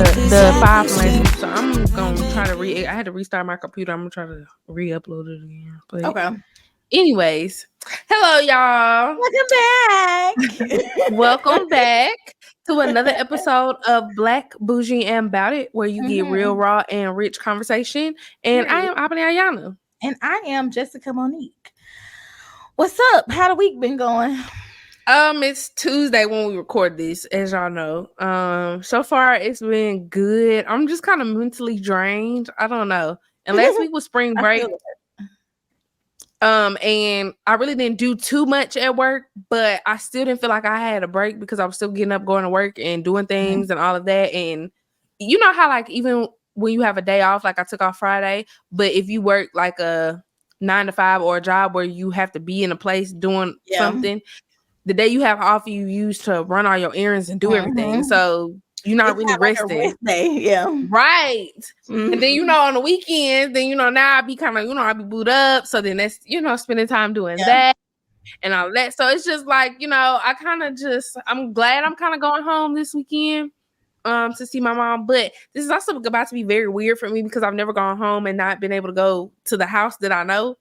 the file from last week, so I'm gonna try to I had to restart my computer. I'm gonna try to re-upload it again. But Okay. anyways, hello y'all. Welcome back. Welcome back to another episode of Black Bougie and Bout It, where you get real, raw, and rich conversation. And I am Abani Ayana. And I am Jessica Monique. What's up? How the week been going? It's Tuesday when we record this, as y'all know. So far it's been good. I'm just kind of mentally drained. I don't know. And last week was spring break. And I really didn't do too much at work, but I still didn't feel like I had a break because I was still getting up, going to work and doing things and all of that. And you know how like even when you have a day off, like I took off Friday, but if you work like a 9 to 5 or a job where you have to be in a place doing something, the day you have off you use to run all your errands and do everything. So you're not really resting. Like a rest day, right. And then on the weekend, then now I be kind of I be booed up. So then that's spending time doing that and all that. So it's just like I kind of I'm glad I'm kind of going home this weekend to see my mom. But this is also about to be very weird for me because I've never gone home and not been able to go to the house that I know.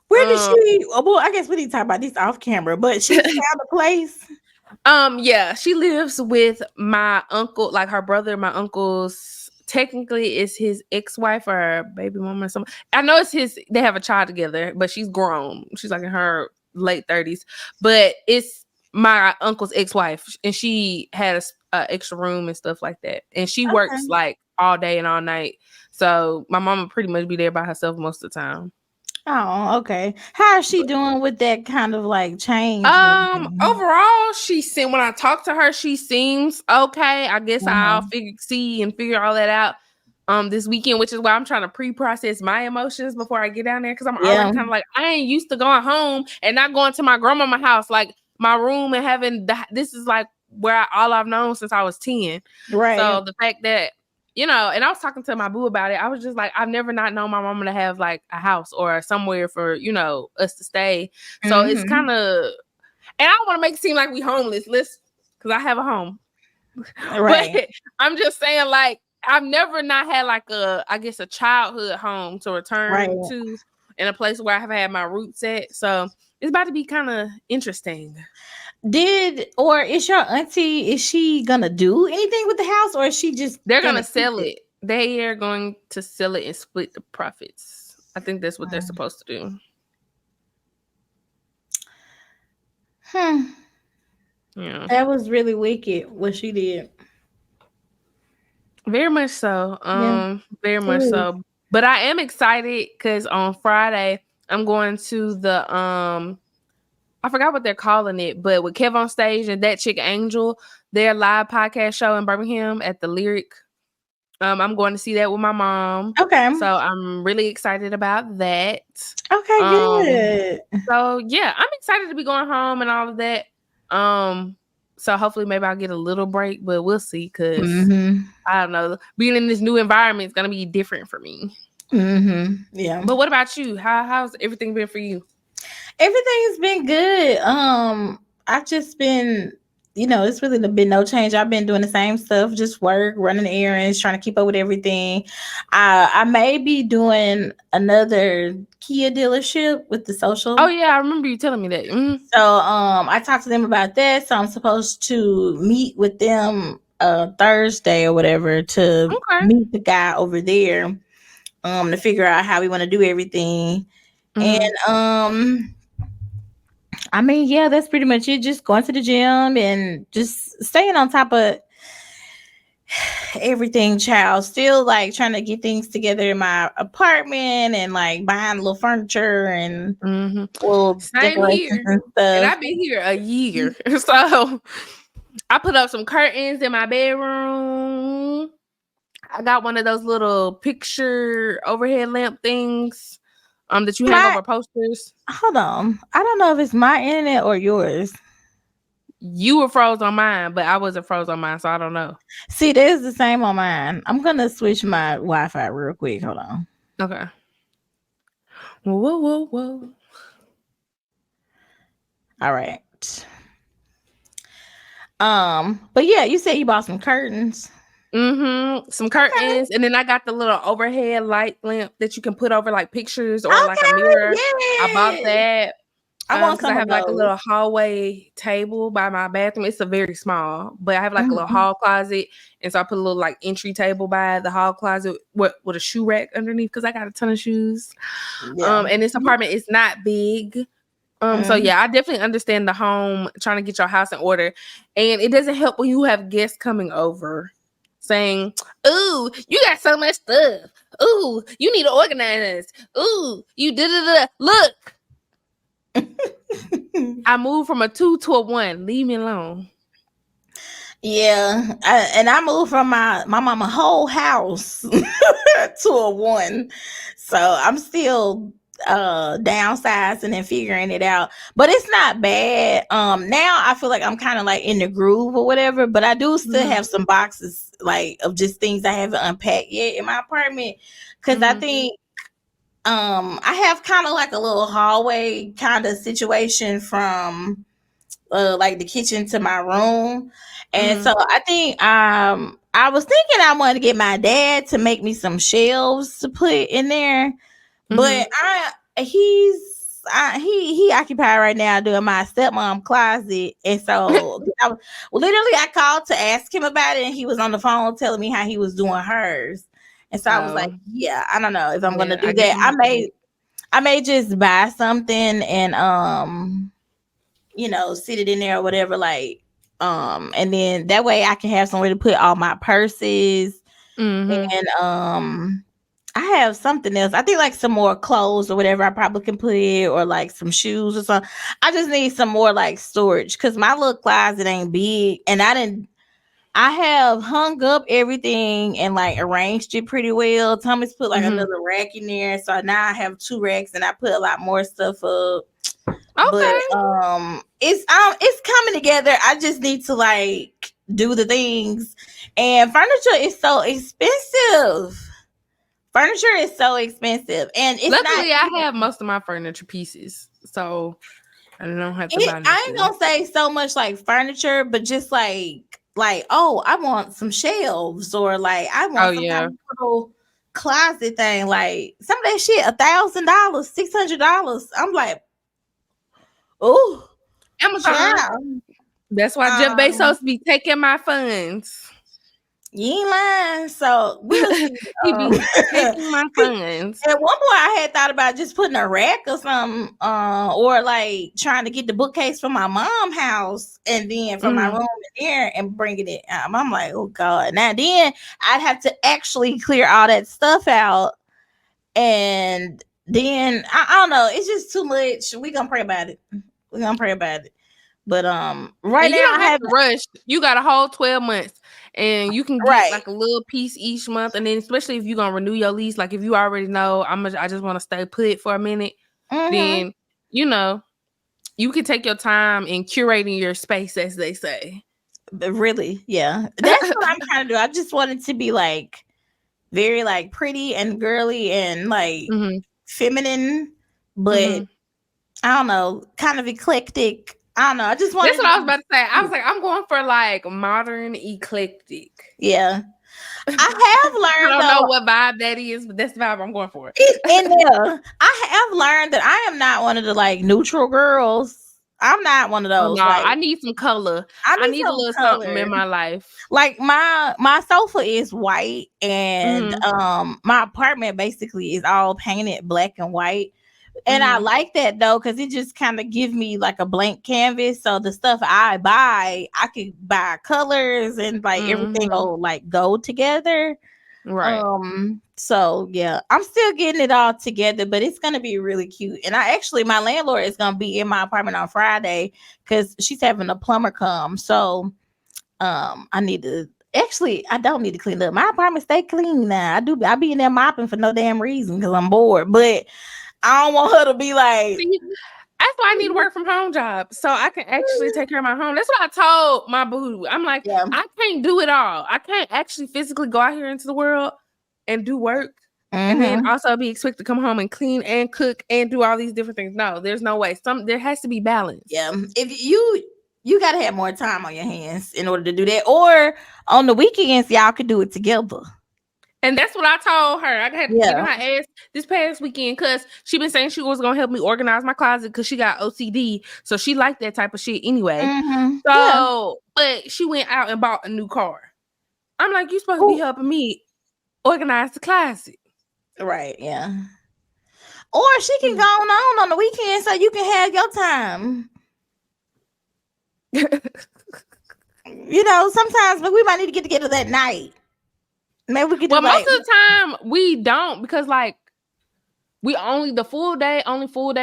Where did she? Well, I guess we need to talk about this off camera. But she found a place. Yeah, she lives with my uncle, like her brother. My uncle's technically is his ex-wife or baby mama or something. I know it's his. They have a child together, but she's grown. She's like in her late 30s. But it's my uncle's ex-wife, and she had a extra room and stuff like that. And she works like all day and all night. So my mama pretty much be there by herself most of the time. Oh, okay. How is she doing with that kind of like change? Overall, when I talk to her, she seems okay. I guess I'll figure all that out this weekend, which is why I'm trying to pre-process my emotions before I get down there because I'm already kind of like I ain't used to going home and not going to my grandmama's house, like my room and having this is like where all I've known since I was 10. Right. So the fact that and I was talking to my boo about it. I was just like, I've never not known my mama to have like a house or somewhere for, us to stay. So it's kind of, and I don't want to make it seem like we homeless, because I have a home. Right. But I'm just saying, like, I've never not had like a childhood home to return to in a place where I have had my roots at. So it's about to be kind of interesting. Is your auntie, is she gonna do anything with the house or is she just they're gonna sell it? They are going to sell it and split the profits. I think that's what they're supposed to do. Yeah. That was really wicked what she did. Very much so. Very much so. But I am excited because on Friday I'm going to the I forgot what they're calling it, but with Kev on Stage and That Chick Angel, their live podcast show in Birmingham at the Lyric. I'm going to see that with my mom. Okay. So I'm really excited about that. Okay, good. So yeah, I'm excited to be going home and all of that. So hopefully maybe I'll get a little break, but we'll see because I don't know. Being in this new environment is gonna be different for me. Yeah. But what about you? How's everything been for you? Everything's been good. I've just been, it's really been no change. I've been doing the same stuff, just work, running errands, trying to keep up with everything. I may be doing another Kia dealership with the social. Oh yeah, I remember you telling me that. So I talked to them about that. So I'm supposed to meet with them Thursday or whatever to meet the guy over there to figure out how we want to do everything. And I mean, yeah, that's pretty much it. Just going to the gym and just staying on top of everything, child. Still like trying to get things together in my apartment and like buying little furniture and little decorations and stuff. And I've been here a year. So I put up some curtains in my bedroom. I got one of those little picture overhead lamp things. That you hang over posters. Hold on. I don't know if it's my internet or yours. You were froze on mine, but I wasn't froze on mine, so I don't know. See, there's the same on mine. I'm gonna switch my Wi-Fi real quick. Hold on. Okay. Whoa. All right. But yeah, you said you bought some curtains. Some curtains, and then I got the little overhead light lamp that you can put over like pictures or like a Okay, mirror. I bought yes. that I want because I some of have like a those. little hallway table by my bathroom. It's a very small, but I have like a little Mhm. hall closet, and so I put a little like entry table by the hall closet with a shoe rack underneath because I got a ton of shoes. Yeah. And this apartment is not big. So Mhm. yeah, I definitely understand the home trying to get your house in order. And it doesn't help when you have guests coming over saying, "Ooh, you got so much stuff. Ooh, you need to organize. Ooh, you da da da. Look, I moved from a 2 to a 1. Leave me alone." Yeah, and I moved from my mama whole house to a 1, so I'm still downsizing and figuring it out, but it's not bad. Now I feel like I'm kind of like in the groove or whatever, but I do still Mhm. have some boxes like of just things I haven't unpacked yet in my apartment, because I Mhm. think I have kind of like a little hallway kind of situation from like the kitchen to my room. And Mhm. so I think I was thinking I wanted to get my dad to make me some shelves to put in there, Mhm. but he occupied right now doing my stepmom closet. And so literally I called to ask him about it, and he was on the phone telling me how he was doing hers. And so I was like, Oh, yeah, I don't know if I'm gonna yeah. I do guess that. I'm gonna have to wait. I may just buy something and sit it in there or whatever, like and then that way I can have somewhere to put all my purses Mhm. and I have something else. I think like some more clothes or whatever I probably can put it, or like some shoes or something. I just need some more like storage because my little closet ain't big, and I have hung up everything and like arranged it pretty well. Thomas put like Mhm. another rack in there, so now I have 2 racks and I put a lot more stuff up. But Okay. it's coming together. I just need to like do the things. And furniture is so expensive. Furniture is so expensive. And it's not Luckily, I have most of my furniture pieces, so I don't have to buy I ain't nothing. gonna say so much like furniture, but just like oh, I want some shelves, or like I Oh want some kind yeah. of little closet thing. Like some of that shit, $1,000, $600. I'm like, oh, Amazon. child. That's why Jeff Um, Bezos be taking my funds. You ain't lying. So we'll see. He Um, be taking my 'cause funds. at one point I had thought about just putting a rack or something, or like trying to get the bookcase from my mom's house and then from my Mhm. room in there and bringing it. I'm like, oh god. Now then I'd have to actually clear all that stuff out, and then I don't know. It's just too much. We gonna pray about it. We gonna pray about it. But right And you now don't I have have to rush. You got a whole 12 months and you can get right. like a little piece each month. And then especially if you're gonna renew your lease, like if you already know I just want to stay put for a minute, Mm-hmm. then you know, you can take your time in curating your space, as they say. But really, yeah. That's what I'm trying to do. I just want it to be like very like pretty and girly and like Hmm. feminine, but Hmm. I don't know, kind of eclectic. I don't know. I just That's wanted what it I to was be about to say. I was cute. like, I'm going for like modern eclectic. Yeah. I have I learned don't know though what vibe that is, but that's the vibe I'm going for. in there. I have learned that I am not one of the like neutral girls. I'm not one of Oh those. no, Like I need some color. I I need need a some little something color. in my life. Like my sofa is white, and Mhm. my apartment basically is all painted black and white. And I Mhm. like that though, because it just kind of gives me like a blank canvas. So the stuff I buy, I could buy colors and like everything Mhm. will like go together. Right. So yeah, I'm still getting it all together, but it's gonna be really cute. And I actually my landlord is gonna be in my apartment on Friday because she's having a plumber come. So I need to actually I don't need to clean up. My apartment stay clean now. I be in there mopping for no damn reason because I'm bored. But I don't want her to be like, See, that's why I need a work from home job so I can actually take care of my home. That's what I told my boo. I'm like, yeah. I can't do it all. I can't actually physically go out here into the world and do work and then Mm-hmm. also be expected to come home and clean and cook and do all these different things. No, there's no way. There has to be balance. Yeah. If you You gotta have more time on your hands in order to do that. Or on the weekends, y'all could do it together. And that's what I told her. I had to get on her ass this past weekend because she been saying she was gonna help me organize my closet because she got OCD, so she liked that type of shit anyway. Mm-hmm. So, but she went out and bought a new car. I'm like, you supposed to be helping me organize the closet, right? Yeah. Or she can go on the weekend so you can have your time. You know, sometimes we might need to get together that night. Maybe we could do most of the time we don't, because like we only the full day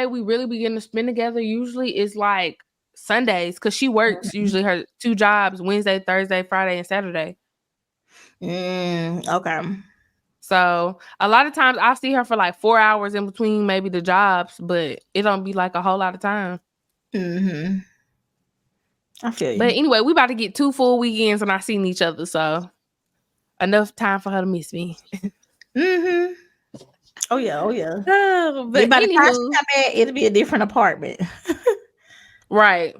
we really begin to spend together usually is like Sundays, because she works usually her 2 jobs, Wednesday, Thursday, Friday, and Saturday. Okay. So a lot of times I'll see her for like 4 hours in between maybe the jobs, but it don't be like a whole lot of time. Mm-hmm. I feel you. But anyway, we about to get 2 full weekends and not seeing each other, so enough time for her to miss me. Mm-hmm. Oh yeah. But by the time she come back, it'll be a different apartment. Right.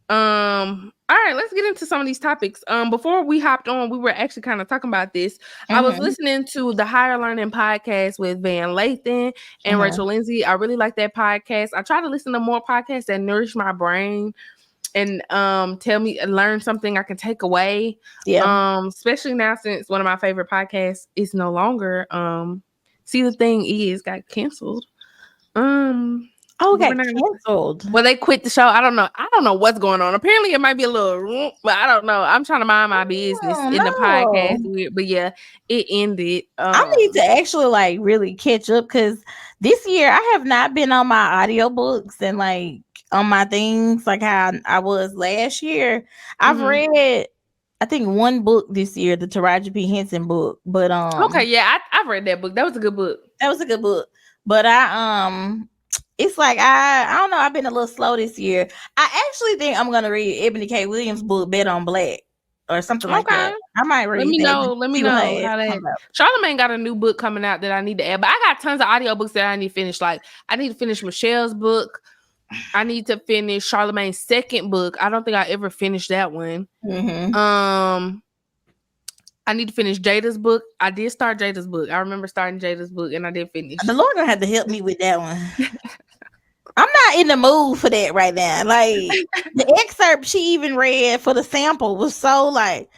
All right, let's get into some of these topics. Before we hopped on, we were actually kind of talking about this. I was listening to the Higher Learning podcast with Van Lathan and Rachel Lindsay. I really like that podcast. I try to listen to more podcasts that nourish my brain and learn something I can take away. Yeah. Especially now since one of my favorite podcasts is no longer. See, the thing is, got canceled. Okay, canceled. Well, they quit the show. I don't know what's going on. Apparently, it might be a little, but I don't know. I'm trying to mind my business in the podcast, but yeah, it ended. I need to actually like really catch up, because this year I have not been on my audiobooks and like on my things like how I was last year. I've read, I think, one book this year, the Taraji P. Henson book. But okay, yeah, I've read that book. That was a good book. But it's like I don't know. I've been a little slow this year. I actually think I'm gonna read Ebony K. Williams' book, Bet on Black, or something like that. I might read. Let me know how that. Charlamagne got a new book coming out that I need to add, but I got tons of audiobooks that I need to finish. Like I need to finish Michelle's book. I need to finish Charlamagne's second book. I don't think I ever finished that one. I need to finish Jada's book. I did start Jada's book. I remember starting Jada's book and I did finish. The Lord gonna have to help me with that one. I'm not in the mood for that right now. Like the excerpt she even read for the sample was so like.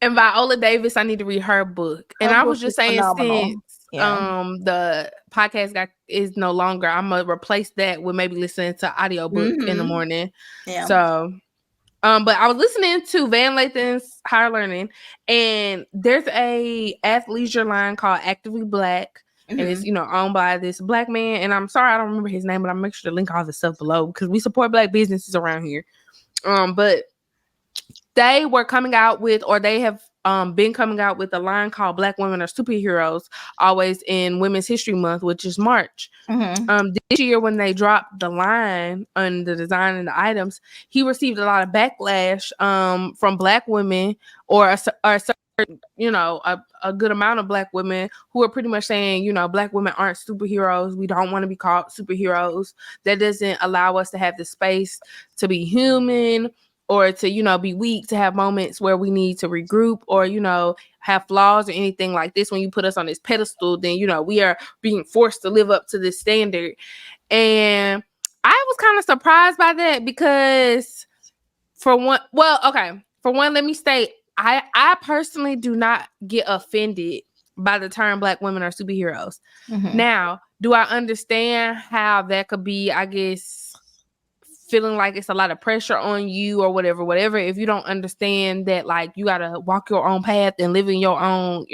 And Viola Davis, I need to read her book. And I was just saying, since the podcast is no longer, I'm gonna replace that with maybe listening to audiobook in the morning. Yeah. So but I was listening to Van Lathan's Higher Learning, and there's a athleisure line called Actively Black, and it's owned by this black man. And I'm sorry I don't remember his name, but I'll make sure to link all the stuff below because we support black businesses around here. But they were coming out with, or they have been coming out with a line called Black Women Are Superheroes, always in Women's History Month, which is March. This year, when they dropped the line on the design and the items, he received a lot of backlash from black women, or a good amount of black women who are pretty much saying, black women aren't superheroes. We don't want to be called superheroes. That doesn't allow us to have the space to be human, or to, be weak, to have moments where we need to regroup, or, have flaws or anything like this. When you put us on this pedestal, then, we are being forced to live up to this standard. And I was kind of surprised by that because for one, let me state, I personally do not get offended by the term Black women are superheroes. Now, do I understand how that could be, I guess, feeling like it's a lot of pressure on you or whatever, if you don't understand that, like, you gotta walk your own path and live in your own,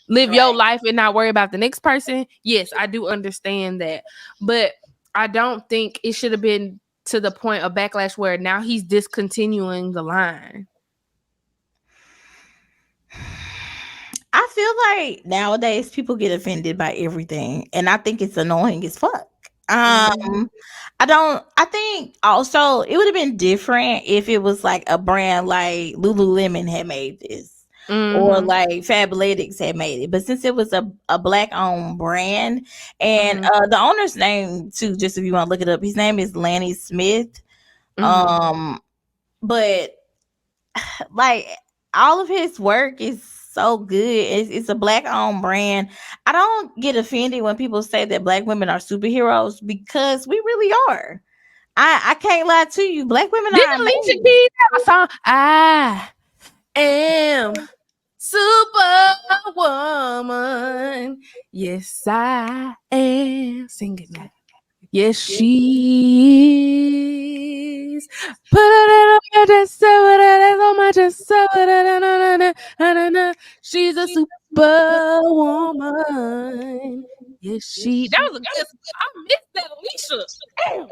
live your life and not worry about the next person. Yes, I do understand that, but I don't think it should have been to the point of backlash where now he's discontinuing the line. I feel like nowadays people get offended by everything, and I think it's annoying as fuck. I think also it would have been different if it was like a brand like Lululemon had made this, or Mm-hmm. like Fabletics had made it. But since it was a black owned brand, and Mm-hmm. the owner's name too, just if you want to look it up, his name is Lanny Smith. Mm-hmm. But like all of his work is so good. It's a black owned brand. I don't get offended when people say that black women are superheroes, because we really are. I can't lie to you. Black women Didn't are Alicia amazing. Keys have a song? I am Superwoman. Yes, I am. Sing it now. Yes, she's. Put it on my chest, on my chest. She's a superwoman. Yes, she. That was a good. I missed that, Alicia. Damn.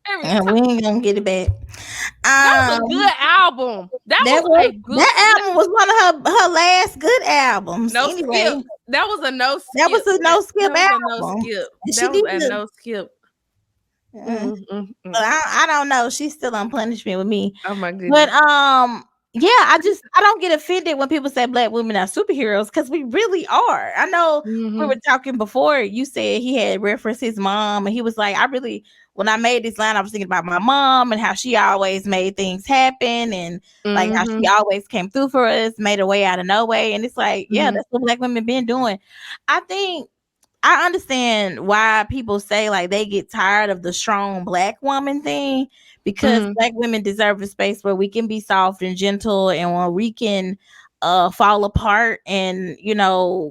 Every And time. we ain't gonna get it back. That was a Um, good album. That that was was a good. that album was one of her last good albums. No skip. Anyway, That was a no that was skip. a no skip That was a no album, skip. and she That was did a the. no skip. Mm, Mm-mm-mm. but I don't know. She's still on punishment with me. Oh my But goodness. yeah, I don't get offended when people say black women are superheroes, because we really are. I know we Mm-hmm. were talking before. You said he had referenced his mom, and he was like, when I made this line, I was thinking about my mom and how she always made things happen, and like how Mm-hmm. she always came through for us, made a way out of no way. And it's like, yeah, Mm-hmm. that's what black women been doing. I think I understand why people say like they get tired of the strong black woman thing, because Mm-hmm. black women deserve a space where we can be soft and gentle, and where we can fall apart and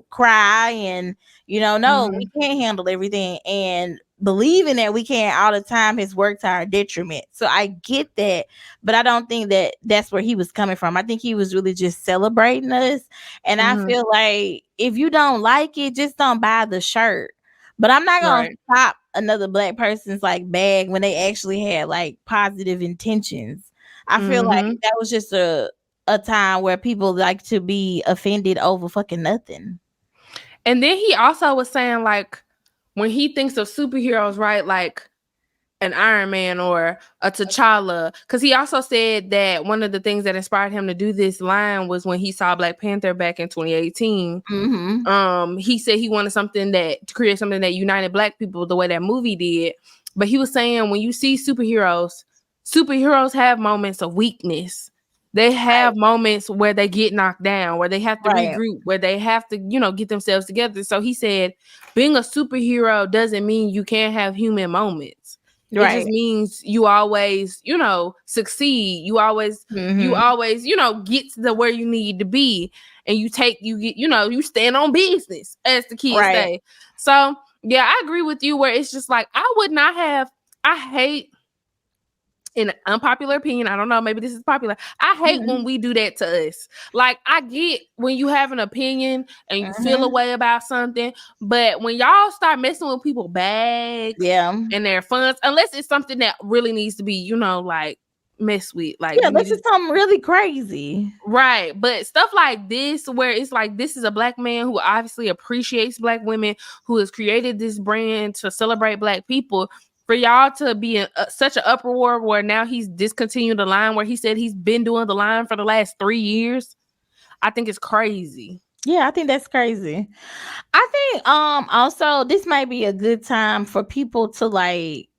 cry, and no, Mm-hmm. we can't handle everything, and believing that we can't all the time has worked to our detriment. So I get that, but I don't think that that's where he was coming from. I think he was really just celebrating us, and I Mm-hmm. feel like if you don't like it, just don't buy the shirt. But I'm not gonna Right. stop another black person's like bag when they actually had like positive intentions. I feel like Mm-hmm. that was just a time where people like to be offended over fucking nothing. And then he also was saying, like, when he thinks of superheroes, right? Like an Iron Man or a T'Challa, because he also said that one of the things that inspired him to do this line was when he saw Black Panther back in 2018. Mm-hmm. He said he wanted to create something that united black people the way that movie did. But he was saying when you see superheroes have moments of weakness. They Right. have moments where they get knocked down, where they have to Right. regroup, where they have to, get themselves together. So he said, being a superhero doesn't mean you can't have human moments. It just Right. means you always, succeed. You Mm-hmm. always, get to where you need to be, and you stand on business, as the kids Right. say. So yeah, I agree with you where it's just like I hate, in an unpopular opinion, I don't know, maybe this is popular. I hate Mm-hmm. when we do that to us. Like, I get when you have an opinion and you feel a Mm-hmm. way about something, but when y'all start messing with people's bags Yeah. and their funds, unless it's something that really needs to be, like, mess with, like, Yeah, you need this to. is something really crazy. Right. But stuff like this, where it's like, this is a black man who obviously appreciates black women, who has created this brand to celebrate black people. For y'all to be in such an uproar where now he's discontinued the line where he said he's been doing the line for the last 3 years, I think it's crazy. Yeah, I think that's crazy. I think also this might be a good time for people to like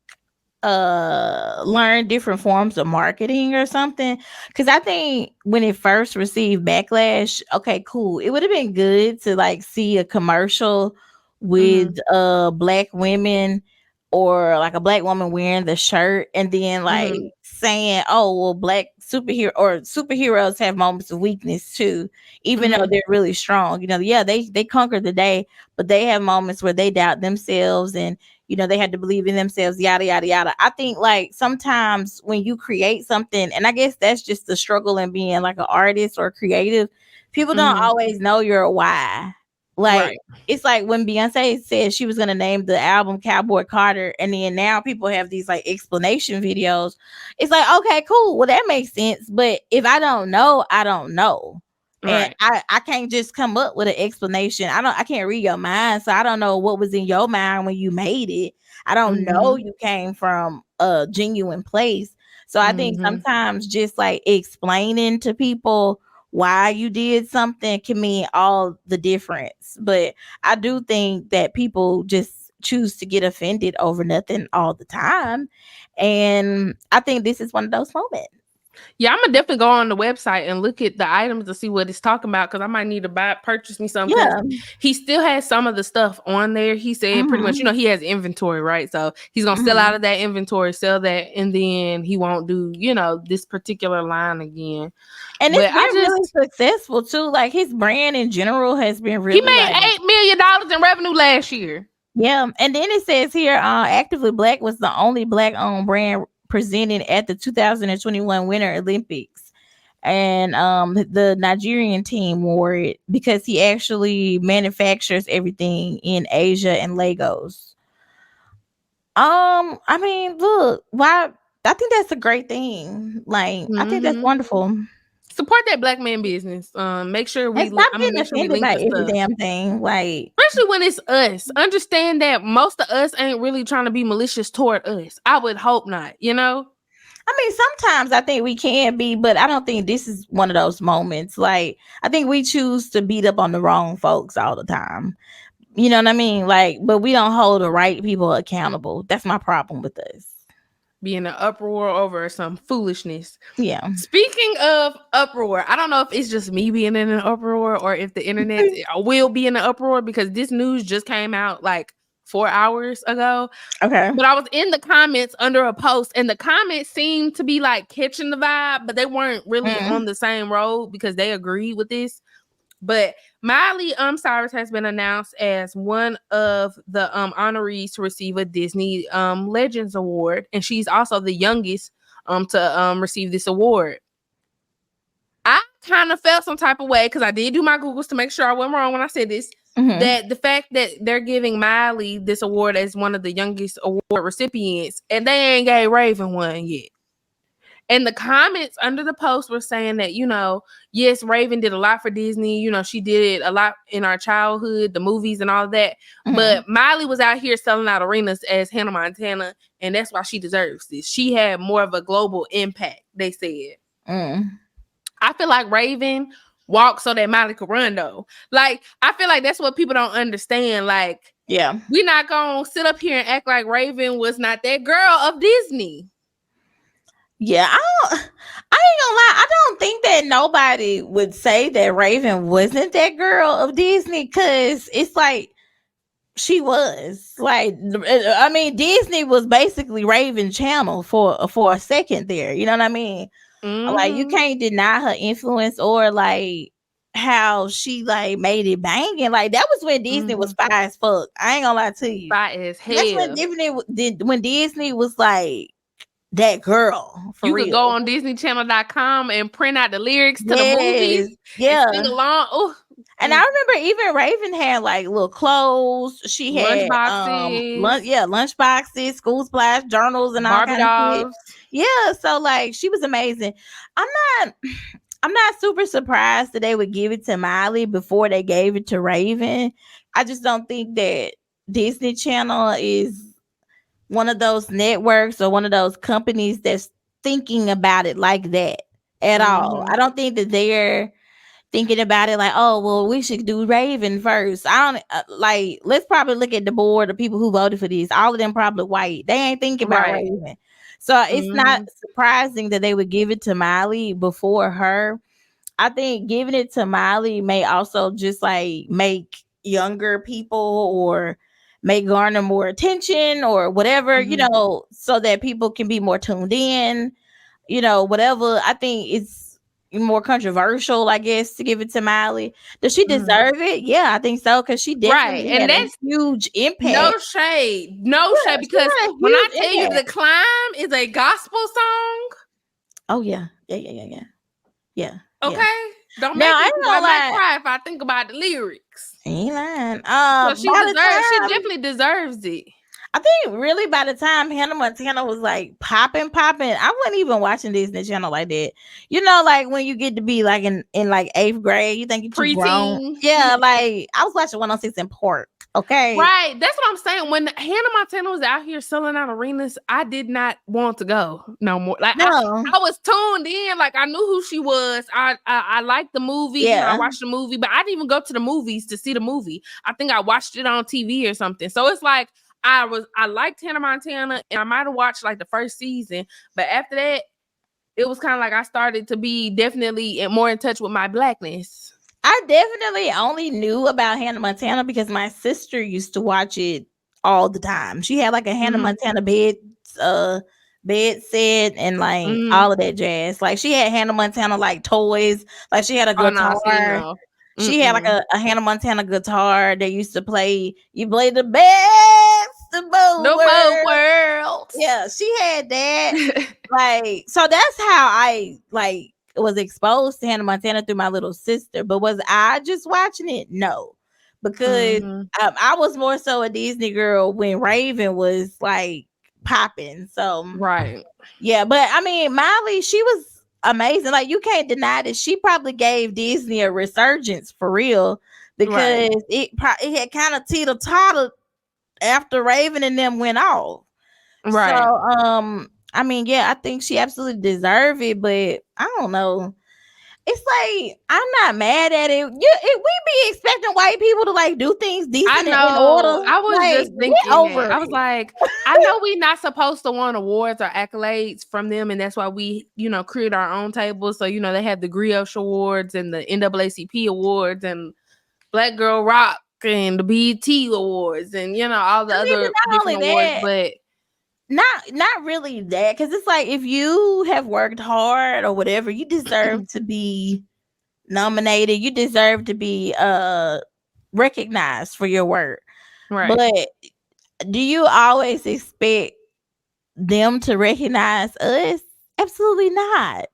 learn different forms of marketing or something, because I think when it first received backlash, okay, cool, it would have been good to like see a commercial Mm-hmm. with black women, or like a black woman wearing the shirt, and then like Mm-hmm. saying, oh well, black superhero or superheroes have moments of weakness too, even though Mm-hmm. they're really strong. Yeah, they conquer the day, but they have moments where they doubt themselves, and they had to believe in themselves, yada, yada, yada. I think like sometimes when you create something, and I guess that's just the struggle in being like an artist or creative, people don't Mm-hmm. always know your why. Like, Right. it's like when Beyonce said she was going to name the album Cowboy Carter, and then now people have these like explanation videos. It's like, okay, cool. Well, that makes sense. But if I don't know, I don't know. And Right. I can't just come up with an explanation. I can't read your mind. So I don't know what was in your mind when you made it. I don't know Mm-hmm. you came from a genuine place. So I think Mm-hmm. sometimes just like explaining to people why you did something can mean all the difference. But I do think that people just choose to get offended over nothing all the time. And I think this is one of those moments. Yeah, I'm gonna definitely go on the website and look at the items to see what it's talking about, because I might need to purchase me some, because Yeah. he still has some of the stuff on there. He said pretty much, he has inventory, right? So he's gonna sell out of that inventory, sell that, and then he won't do, this particular line again. And But it's been really successful too. Like his brand in general has been really, he made like, $8 million in revenue last year. Yeah, and then it says here, Actively Black was the only Black-owned brand presented at the 2021 Winter Olympics, and the Nigerian team wore it because he actually manufactures everything in Asia and Lagos. I mean, look, why? I think that's a great thing. Like, I think that's wonderful. Support that Black man business. Make sure And we. stop I'm gonna getting make sure we offended link by the every stuff. damn thing. Like, especially when it's us. Understand that most of us ain't really trying to be malicious toward us. I would hope not, I mean, sometimes I think we can be, but I don't think this is one of those moments. Like, I think we choose to beat up on the wrong folks all the time. You know what I mean? Like, but we don't hold the right people accountable. That's my problem with us. Be in an uproar over some foolishness. Yeah. Speaking of uproar, I don't know if it's just me being in an uproar or if the internet will be in an uproar, because this news just came out like 4 hours ago. Okay. But I was in the comments under a post, and the comments seemed to be like catching the vibe, but they weren't really on the same road because they agreed with this. But Miley Cyrus has been announced as one of the honorees to receive a Disney Legends Award, and she's also the youngest to receive this award. I kind of felt some type of way, because I did do my Googles to make sure I wasn't wrong when I said this. That the fact that they're giving Miley this award as one of the youngest award recipients, and they ain't gave Raven one yet. And the comments under the post were saying that, yes, Raven did a lot for Disney. She did a lot in our childhood, the movies and all that. But Miley was out here selling out arenas as Hannah Montana, and that's why she deserves this. She had more of a global impact, they said. I feel like Raven walked so that Miley could run, though. Like, I feel like that's what people don't understand. Like, yeah, we're not going to sit up here and act like Raven was not that girl of Disney. Yeah, I ain't gonna lie. I don't think that nobody would say that Raven wasn't that girl of Disney, because it's like she was. Like, I mean, Disney was basically Raven channel for a second there. You know what I mean? Like, you can't deny her influence, or like how she like made it banging. Like, that was when Disney was fire as fuck. I ain't gonna lie to you. Fire as hell. That's when Disney was like that girl, for real. You could go on DisneyChannel.com and print out the lyrics to the movies. Yeah. And sing along. Ooh. And I remember even Raven had like little clothes. She had lunchboxes, school supplies, journals, and all kinds of shit. Yeah, so like she was amazing. I'm not super surprised that they would give it to Miley before they gave it to Raven. I just don't think that Disney Channel is one of those networks or one of those companies that's thinking about it like that at all. I don't think that they're thinking about it like, oh, well, we should do Raven first. I don't like, let's probably look at the board of people who voted for this. All of them probably white. They ain't thinking about Raven. So it's not surprising that they would give it to Miley before her. I think giving it to Miley may also just like make younger people or may garner more attention or whatever, so that people can be more tuned in, whatever. I think it's more controversial, I guess, to give it to Miley. Does she deserve it? Yeah, I think so, because she definitely had a huge impact. No shade, because when I tell you The Climb is a gospel song. Oh yeah. Okay. Don't make me cry if I think about the lyrics. Ain't lying. So she definitely deserves it. I think really by the time Hannah Montana was like popping, I wasn't even watching Disney Channel like that. You know, like when you get to be like in like 8th grade, you think you're too grown. Preteen. Yeah, like I was watching 106 in Park. Okay. Right. That's what I'm saying. When Hannah Montana was out here selling out arenas, I did not want to go no more. Like No. I was tuned in. Like I knew who she was. I liked the movie. Yeah. You know, I watched the movie, but I didn't even go to the movies to see the movie. I think I watched it on TV or something. So it's like I liked Hannah Montana, and I might have watched like the first season, but after that, it was kind of like I started to be definitely more in touch with my blackness. I definitely only knew about Hannah Montana because my sister used to watch it all the time. She had like a Hannah Montana bed set and like all of that jazz. Like she had Hannah Montana like toys. Like she had a guitar. No. She had like a Hannah Montana guitar that used to play. You play the best of both worlds. Yeah, she had that. Like, so that's how I like was exposed to Hannah Montana through my little sister. But was I just watching it? No, because I was more so a Disney girl when Raven was like popping. So right, yeah. But I mean, Miley, she was amazing. Like you can't deny that she probably gave Disney a resurgence for real because it had kind of teeter-tottered after Raven and them went off. Right. So I mean, yeah, I think she absolutely deserved it, but I don't know. It's like I'm not mad at it. We be expecting white people to like do things decent and in order. I was like, just thinking that. I was like, I know we're not supposed to want awards or accolades from them, and that's why we, create our own tables. So they have the Brioche Awards and the NAACP Awards and Black Girl Rock and the BET Awards and all the other different awards, but not really that, because it's like if you have worked hard or whatever, you deserve to be nominated. You deserve to be recognized for your work. Right. But do you always expect them to recognize us? Absolutely not.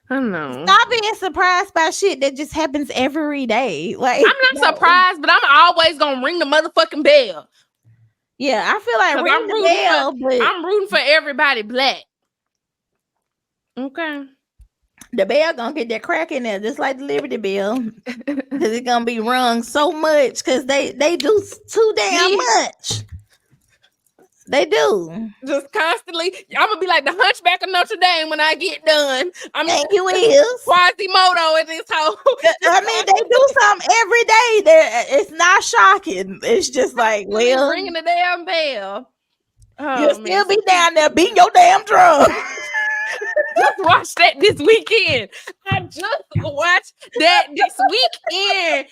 I don't know. Stop being surprised by shit that just happens every day. Like I'm not surprised, but I'm always gonna ring the motherfucking bell. Yeah, I feel like ring the bell, but I'm rooting for everybody black. Okay. The bell gonna get that crack in there, just like the Liberty Bell, because it's gonna be rung so much because they do too damn much. They do. Just constantly. I'm gonna be like the Hunchback of Notre Dame when I get done. Thank you is Quasimodo in this whole. I mean, they do something every day. It's not shocking. It's just like, well, ringing the damn bell. You'll still be down there beating your damn drum. Just watch that this weekend. I just watched that this weekend.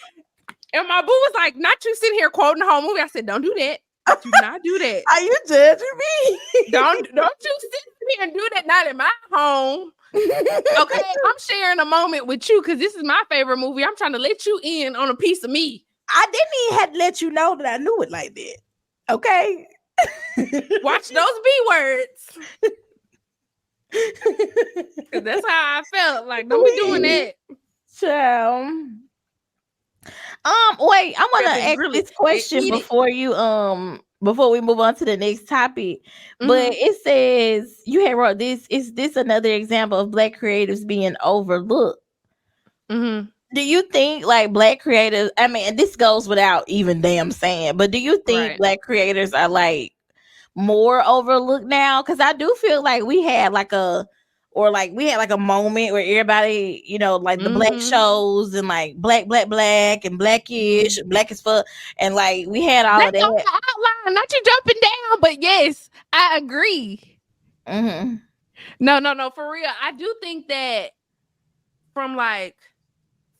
And my boo was like, not you sitting here quoting the whole movie. I said, don't do that. Do not do that. Are you judging me? Don't you sit here and do that. Not in my home. Okay, I'm sharing a moment with you because this is my favorite movie. I'm trying to let you in on a piece of me. I didn't even have to let you know that I knew it like that. Okay. Watch those B words. That's how I felt. Like, don't be doing that. So wait, I want to ask this question before we move on to the next topic. But it says you had wrote this. Is this another example of Black creatives being overlooked? Do you think like Black creators? I mean, this goes without even damn saying, but do you think Black creators are like more overlooked now? Because I do feel like we had like a moment where everybody, like the Black shows and like black and Blackish, Black as fuck, and like we had all of that. Outline, not you jumping down, but yes, I agree. No, for real. I do think that from like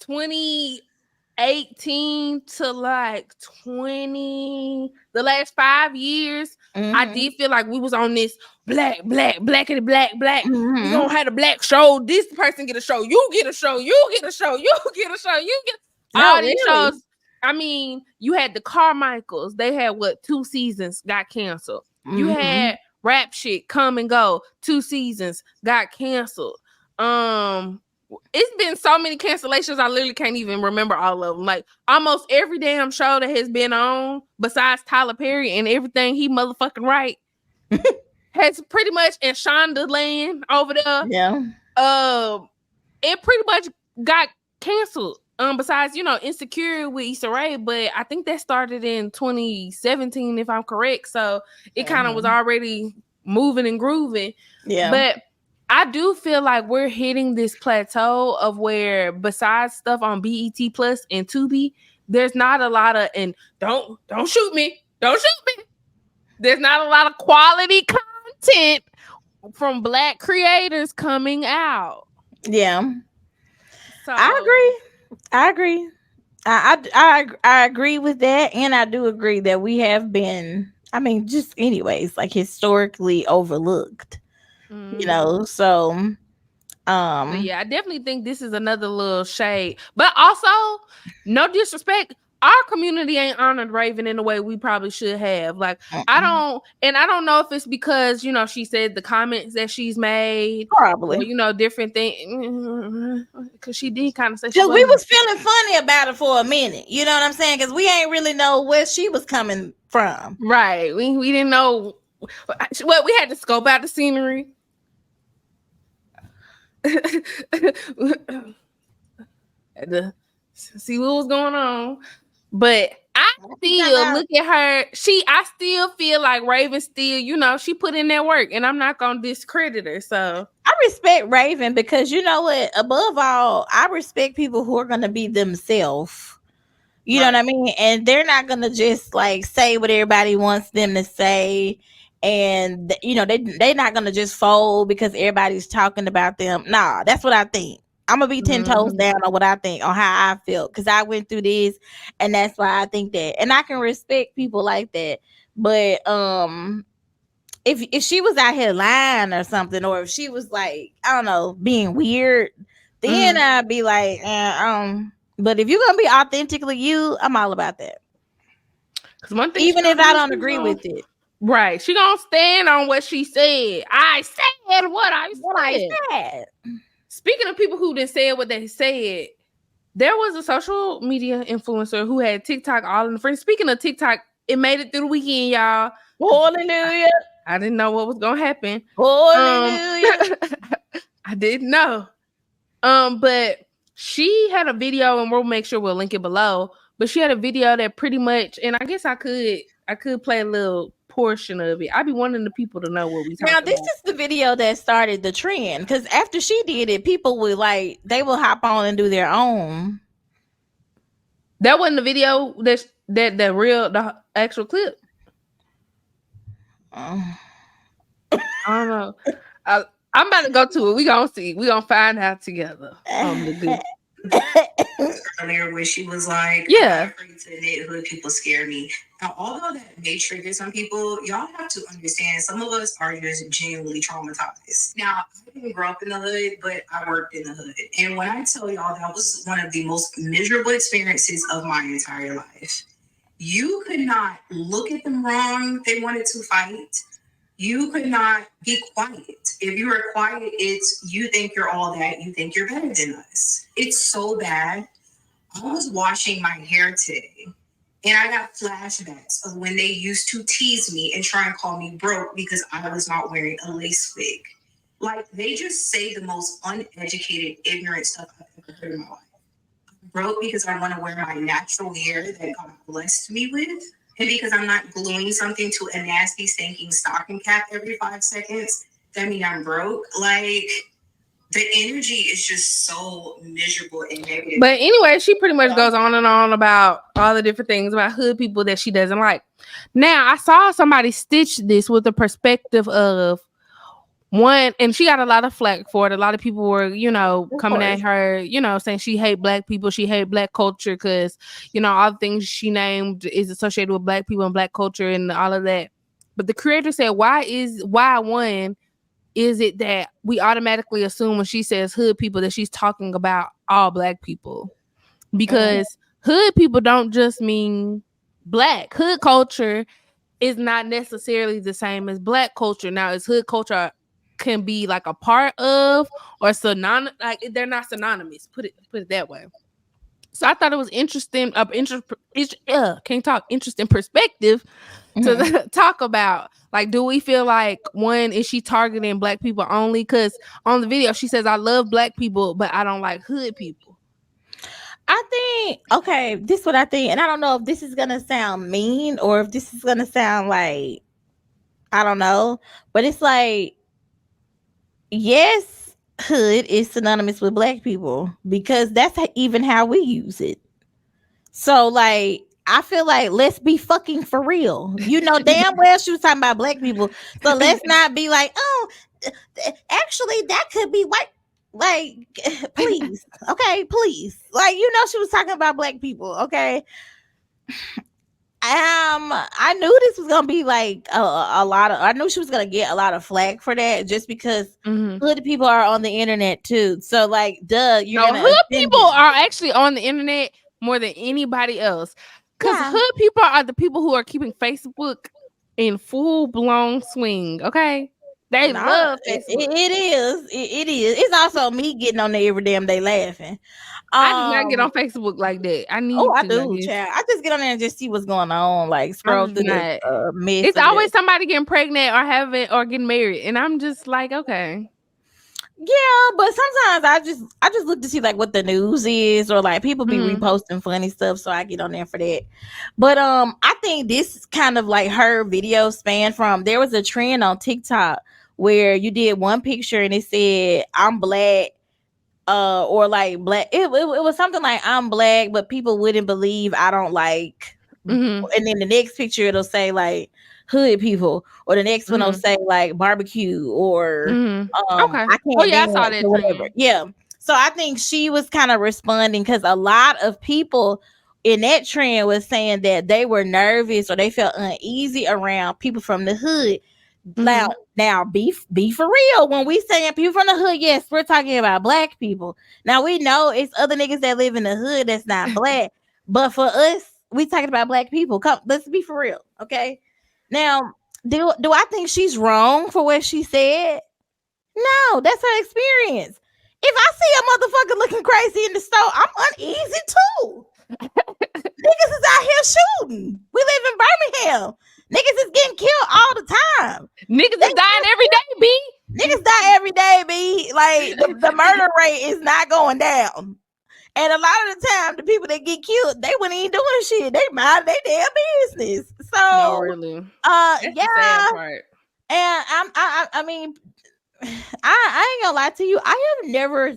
2018 to like the last 5 years, I did feel like we was on this blackity black. We gonna have a black show. This person get a show. You get a show. You get a show. You get a show. You get all these shows. I mean, you had the Carmichaels. They had 2 seasons got canceled. You had Rap Shit Come and Go. 2 seasons got canceled. it's been so many cancellations, I literally can't even remember all of them. Like, almost every damn show that has been on, besides Tyler Perry and everything he motherfucking right, has pretty much in Shonda land over there. Yeah. It pretty much got canceled. Besides, Insecure with Issa Rae, but I think that started in 2017, if I'm correct. So it kind of was already moving and grooving. Yeah. But I do feel like we're hitting this plateau of where, besides stuff on BET Plus and Tubi, there's not a lot of, and don't shoot me. Don't shoot me. There's not a lot of quality content from Black creators coming out. Yeah. So I agree. I agree with that, and I do agree that we have been, I mean, just anyways, like historically overlooked. So but yeah, I definitely think this is another little shade. But also, no disrespect, our community ain't honored Raven in the way we probably should have. Like, I don't know if it's because, she said the comments that she's made, probably, or, different things, because she did kind of say, because we was feeling funny about it for a minute, you know what I'm saying, because we ain't really know where she was coming from, right? We didn't know. Well, we had to scope out the scenery. Had to see what was going on, but I still look at her. I still feel like Raven still, she put in that work, and I'm not gonna discredit her. So I respect Raven because you know what? Above all, I respect people who are gonna be themselves. You know what I mean? And they're not gonna just like say what everybody wants them to say. And they're not gonna just fold because everybody's talking about them. Nah, that's what I think. I'm gonna be 10 toes down on what I think, on how I feel, because I went through this, and that's why I think that. And I can respect people like that. But if she was out here lying or something, or if she was like, I don't know, being weird, then I'd be like, but if you're gonna be authentically you, I'm all about that. Because one thing, even if I don't agree with it, right? She gonna stand on what she said. I said what I said. Speaking of people who didn't say what they said, there was a social media influencer who had TikTok all in the front. Speaking of TikTok, it made it through the weekend, y'all. Hallelujah! I didn't know what was gonna happen. Hallelujah! I didn't know. But she had a video, and we'll make sure we'll link it below. But she had a video that pretty much, and I guess I could play a little portion of it. I'd be wanting the people to know what we talking about. Now, this is the video that started the trend, because after she did it, people would they will hop on and do their own. That wasn't the video the actual clip. I don't know. I'm about to go to it. We gonna see. We gonna find out together. Earlier, where she was like, "Yeah, I'm afraid to admit hood people scare me." Now, although that may trigger some people, y'all have to understand some of us are just genuinely traumatized. Now, I didn't grow up in the hood, but I worked in the hood, and when I tell y'all, that was one of the most miserable experiences of my entire life. You could not look at them wrong. They wanted to fight. You could not be quiet. If you were quiet, it's you think you're all that. You think you're better than us. It's so bad. I was washing my hair today, and I got flashbacks of when they used to tease me and try and call me broke because I was not wearing a lace wig. Like, they just say the most uneducated, ignorant stuff I've ever heard in my life. I'm broke because I want to wear my natural hair that God blessed me with. And because I'm not gluing something to a nasty, stinking stocking cap every 5 seconds, that means I'm broke. Like, the energy is just so miserable and negative. But anyway, she pretty much goes on and on about all the different things about hood people that she doesn't like. Now, I saw somebody stitch this with the perspective of one, and she got a lot of flack for it. A lot of people were, coming at her, saying she hate Black people, she hate Black culture because, all the things she named is associated with Black people and Black culture and all of that. But the creator said, why is it that we automatically assume when she says hood people that she's talking about all Black people? Because hood people don't just mean Black. Hood culture is not necessarily the same as Black culture. Now, is hood culture can be like a part of or synonymous. Like they're not synonymous. Put it that way. So I thought it was interesting. Interesting perspective to talk about. Like, do we feel like is she targeting Black people only? Because on the video she says, "I love Black people, but I don't like hood people." I think, okay, this is what I think, and I don't know if this is gonna sound mean or if this is gonna sound like, I don't know, but it's like, yes, hood is synonymous with Black people because that's even how we use it. So, like, I feel like let's be fucking for real. You know damn well she was talking about Black people, so let's not be like, oh, actually that could be white. Like, please, okay, please. Like, you know she was talking about Black people, okay. I knew this was gonna be like a lot of. I knew she was gonna get a lot of flack for that, just because hood people are on the internet too. So, like, hood people are actually on the internet more than anybody else, because hood people are the people who are keeping Facebook in full blown swing. Okay, they love Facebook. It is. It's also me getting on there every damn day laughing. I do not get on Facebook like that. I need. I do, child. I just get on there and just see what's going on. Like, scroll through the mess. It's always somebody getting pregnant or getting married, and I'm just like, okay. Yeah, but sometimes I just look to see like what the news is, or like people be reposting funny stuff, so I get on there for that. But I think this kind of like her video span from, there was a trend on TikTok where you did one picture and it said I'm Black, or like Black. It was something like I'm Black, but people wouldn't believe I don't like. And then the next picture it'll say like hood people, or the next one will say like barbecue, or okay. I can't dance, I saw that, or whatever. Yeah. So I think she was kind of responding because a lot of people in that trend was saying that they were nervous or they felt uneasy around people from the hood. Now be for real. When we saying people from the hood, yes, we're talking about Black people. Now we know it's other niggas that live in the hood that's not Black, but for us, we talking about Black people. Come, let's be for real, okay? Now, do I think she's wrong for what she said? No, that's her experience. If I see a motherfucker looking crazy in the store, I'm uneasy too. Niggas is out here shooting. We live in Birmingham. Niggas is getting killed all the time. Niggas is dying every day, B. Niggas die every day, B. Like, the murder rate is not going down. And a lot of the time, the people that get killed, they wouldn't even doing shit. They mind their damn business. So, no, really. That's the sad part. And I mean, I ain't gonna lie to you. I have never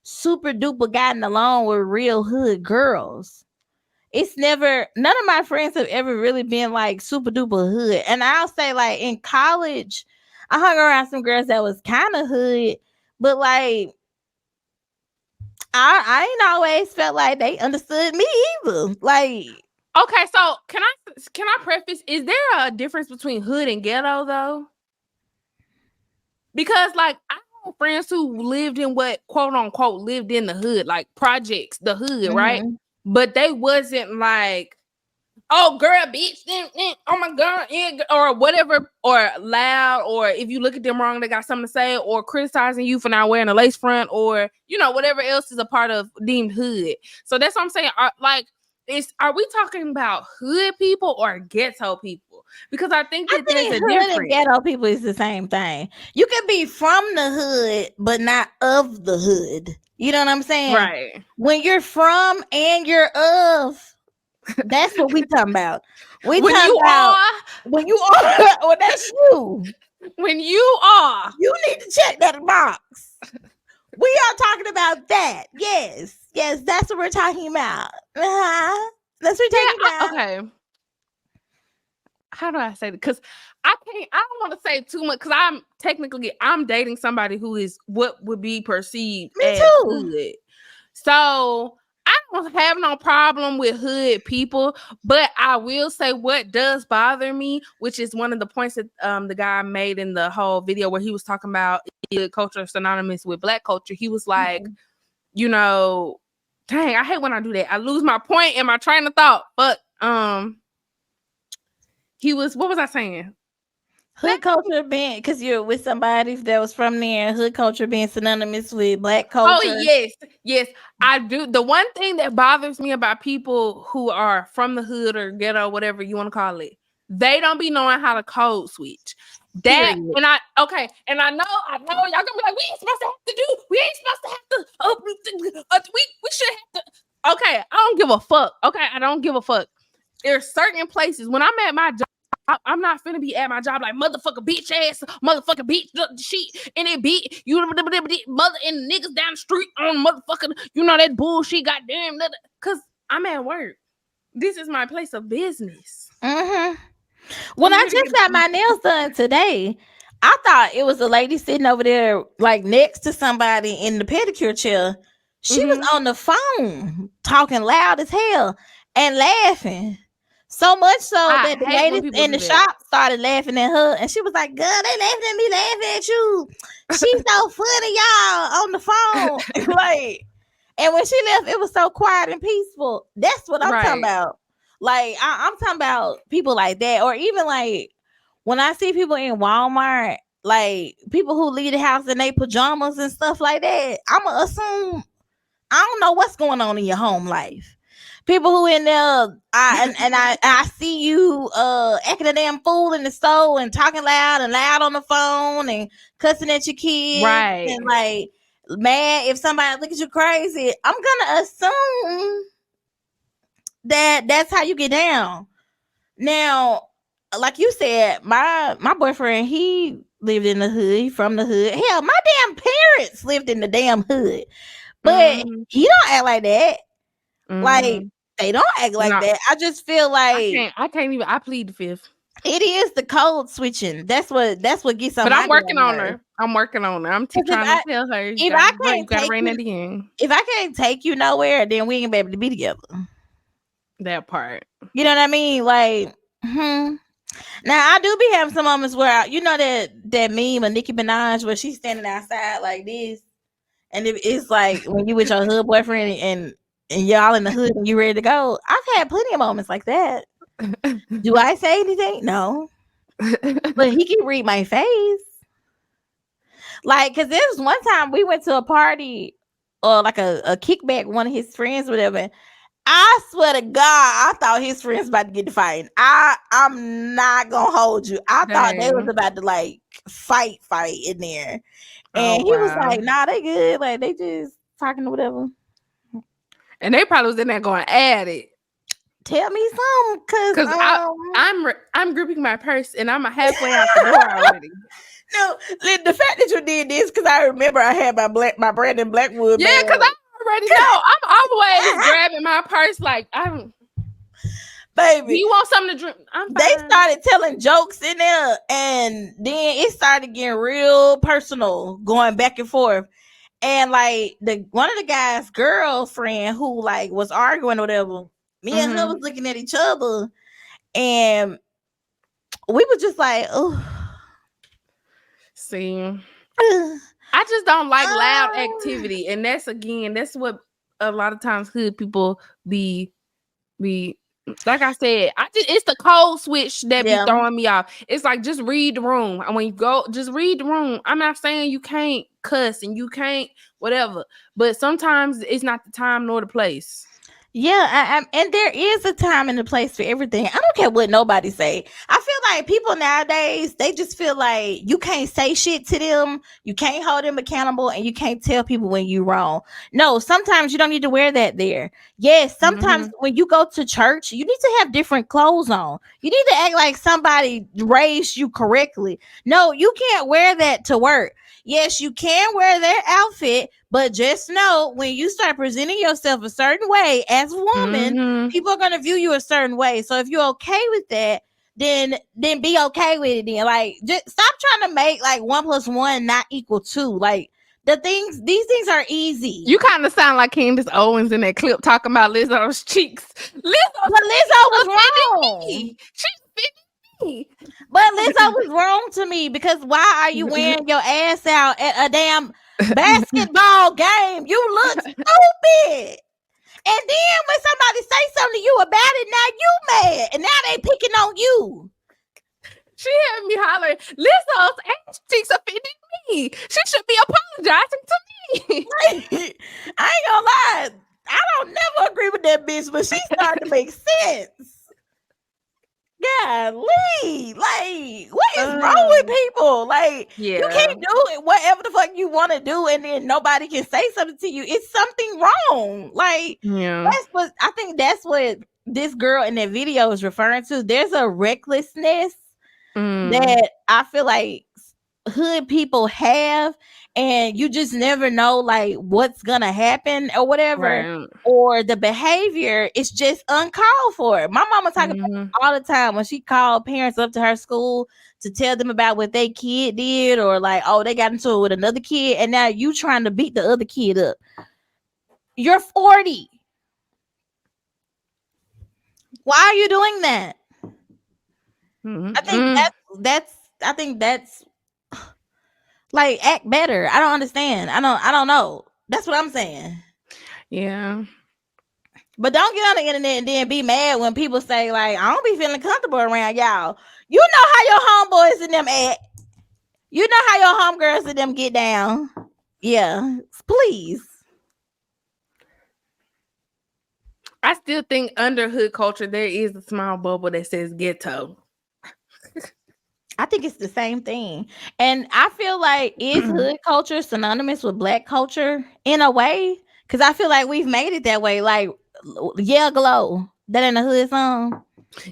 super duper gotten along with real hood girls. It's never, none of my friends have ever really been like super duper hood. And I'll say, like, in college, I hung around some girls that was kind of hood, but like, I ain't always felt like they understood me either. Like, okay, so can I preface? Is there a difference between hood and ghetto though? Because like I have friends who lived in what quote unquote lived in the hood, like projects, the hood, right? But they wasn't like, oh girl, bitch, oh my god, or whatever, or loud, or if you look at them wrong, they got something to say, or criticizing you for not wearing a lace front, or whatever else is a part of deemed hood. So that's what I'm saying. Are we talking about hood people or ghetto people? Because I think that there's a difference. And ghetto people is the same thing. You can be from the hood, but not of the hood. You know what I'm saying? Right. When you're from and you're of, that's what we talking about. When you are, or that's you. When you are, you need to check that box. We are talking about that. Yes, that's what we're talking about. That's what we're talking about. Okay. How do I say that? Because I don't want to say too much, because I'm dating somebody who is what would be perceived as hood. So I don't have no problem with hood people, but I will say what does bother me, which is one of the points that the guy made in the whole video where he was talking about culture synonymous with Black culture. He was like, dang, I hate when I do that. I lose my point and my train of thought. But what was I saying? Hood culture being, because you're with somebody that was from there, hood culture being synonymous with black culture. Oh, yes, I do. The one thing that bothers me about people who are from the hood or ghetto, whatever you want to call it, they don't be knowing how to code switch. That Period. and I know y'all gonna be like, we ain't supposed to have to do, we ain't supposed to have to, we should have to. Okay, I don't give a fuck. Okay, I don't give a fuck. There's certain places when I'm at my job. I'm not finna be at my job like motherfucker bitch ass, motherfucker bitch shit, and it beat you mother and niggas down the street on motherfucking, that bullshit, goddamn, cause I'm at work. This is my place of business. Mm-hmm. When I just got my nails done today, I thought it was a lady sitting over there like next to somebody in the pedicure chair. She was on the phone talking loud as hell and laughing. So much so that the ladies in the shop started laughing at her, and she was like, "Girl, they laughing at me, laughing at you. She's so funny, y'all, on the phone." Like, and when she left, it was so quiet and peaceful. That's what I'm talking about. Like, I'm talking about people like that, or even like when I see people in Walmart, like people who leave the house in their pajamas and stuff like that. I'ma assume I don't know what's going on in your home life. People who in there, I see you acting a damn fool in the store and talking loud on the phone and cussing at your kids, and like mad if somebody look at you crazy. I'm gonna assume that that's how you get down. Now, like you said, my boyfriend, he lived in the hood. He from the hood. Hell, my damn parents lived in the damn hood, but he don't act like that. Like, they don't act like that. I just feel like I can't even. I plead the fifth. It is the code switching. That's what gets on. But I'm working on her. I'm working on her. I'm trying to tell her. You gotta rein that in. If I can't take you nowhere, then we ain't gonna be able to be together. That part. You know what I mean? Like, Now I do be having some moments where that meme of Nicki Minaj where she's standing outside like this, and it's like when you with your hood boyfriend and y'all in the hood and you ready to go. I've had plenty of moments like that. Do I say anything? No. But he can read my face. Like, cause there was one time we went to a party or like a kickback, one of his friends, whatever. I swear to God, I thought his friends about to get to fighting. I'm not gonna hold you. I thought they was about to like fight in there. And he was like, nah, they good. Like, they just talking or whatever. And they probably was in there going at it. Tell me something, cause I'm gripping my purse and I'm halfway out the door already. No, the fact that you did this, because I remember I had my Brandon Blackwood. Yeah, because I already know. I'm always grabbing my purse like baby. Do you want something to drink? They started telling jokes in there, and then it started getting real personal, going back and forth. And like one of the guys' girlfriend who like was arguing or whatever, me and her was looking at each other, and we were just like, oh. See, I just don't like loud activity, and that's what a lot of times hood people be. Like I said, it's the code switch that be throwing me off. It's like, just read the room. And when you go, just read the room. I'm not saying you can't cuss and you can't whatever, but sometimes it's not the time nor the place. Yeah, and there is a time and a place for everything. I don't care what nobody say. I feel like people nowadays, they just feel like you can't say shit to them, you can't hold them accountable, and you can't tell people when you're wrong. No, sometimes you don't need to wear that there. Yes, sometimes when you go to church, you need to have different clothes on. You need to act like somebody raised you correctly. No, you can't wear that to work. Yes, you can wear their outfit, but just know when you start presenting yourself a certain way as a woman, people are going to view you a certain way. So if you're okay with that, then be okay with it. Then, like, just stop trying to make like 1 + 1 not equal 2. Like, these things are easy. You kind of sound like Candace Owens in that clip talking about Lizzo's cheeks. Lizzo was wrong. She's 50. But Lizzo was wrong to me, because why are you wearing your ass out at a damn basketball game? You look stupid. And then when somebody say something to you about it, now you mad, and now they picking on you. She had me hollering, Lizzo's ass cheeks offended me. She should be apologizing to me. I ain't gonna lie. I don't never agree with that bitch, but she started to make sense. Golly, like, what is wrong with people? Like, you can't do it whatever the fuck you want to do, and then nobody can say something to you. It's something wrong. Like, that's what I think. That's what this girl in that video is referring to. There's a recklessness that I feel like hood people have, and you just never know like what's gonna happen or whatever, or the behavior is just uncalled for. My mama talking about all the time when she called parents up to her school to tell them about what they kid did, or like, oh, they got into it with another kid and now you trying to beat the other kid up. You're 40. Why are you doing that? I think that's like, act better. I don't understand. I don't know. That's what I'm saying. Yeah. But don't get on the internet and then be mad when people say, like, I don't be feeling comfortable around y'all. You know how your homeboys and them act. You know how your homegirls and them get down. Yeah. Please. I still think under hood culture, there is a small bubble that says ghetto. I think it's the same thing. And I feel like, is hood culture synonymous with black culture in a way? Because I feel like we've made it that way. Like, yeah, Glow. That ain't a hood song.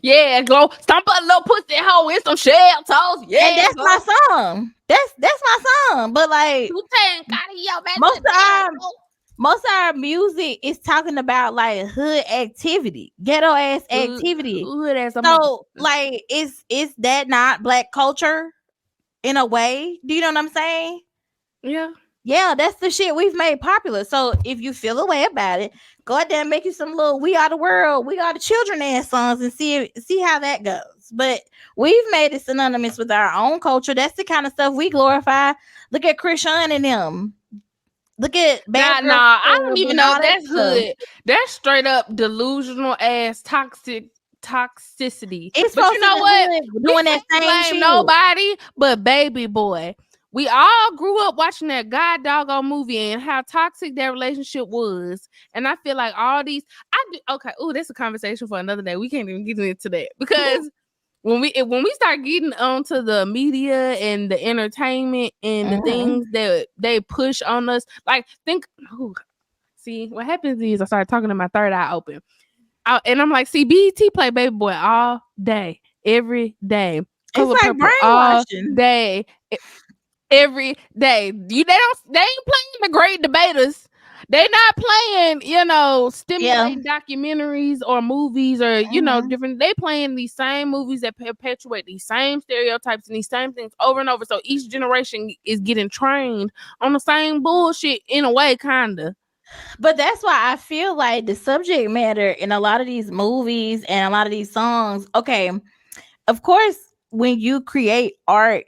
Yeah, Glow. Stomp a little pussy hoe in some shell toes. Yeah, and that's my song. That's my song. But like, most of our music is talking about like hood activity, ghetto ass activity. Hood ass. So like, is that not black culture in a way? Do you know what I'm saying? Yeah, that's the shit we've made popular. So if you feel a way about it, go out there and make you some little "We Are the World," "We Are the Children" ass songs and see how that goes. But we've made it synonymous with our own culture. That's the kind of stuff we glorify. Look at Krishan and them. Look at I don't even know if that's hood. That's straight up delusional ass toxicity. It's but you know what? Doing that same shit. Nobody but Baby Boy. We all grew up watching that god doggone movie and how toxic that relationship was. And I feel like all these, that's a conversation for another day. We can't even get into that because when we start getting onto the media and the entertainment and the things that they push on us, like see what happens is I started talking to my third eye open, and I'm like, see, BET play Baby Boy all day, every day. It's like brainwashing all day. Every day. They ain't playing the great debaters. They not playing, stimulating documentaries or movies or, different. They playing these same movies that perpetuate these same stereotypes and these same things over and over. So each generation is getting trained on the same bullshit in a way, kind of. But that's why I feel like the subject matter in a lot of these movies and a lot of these songs, okay, of course, when you create art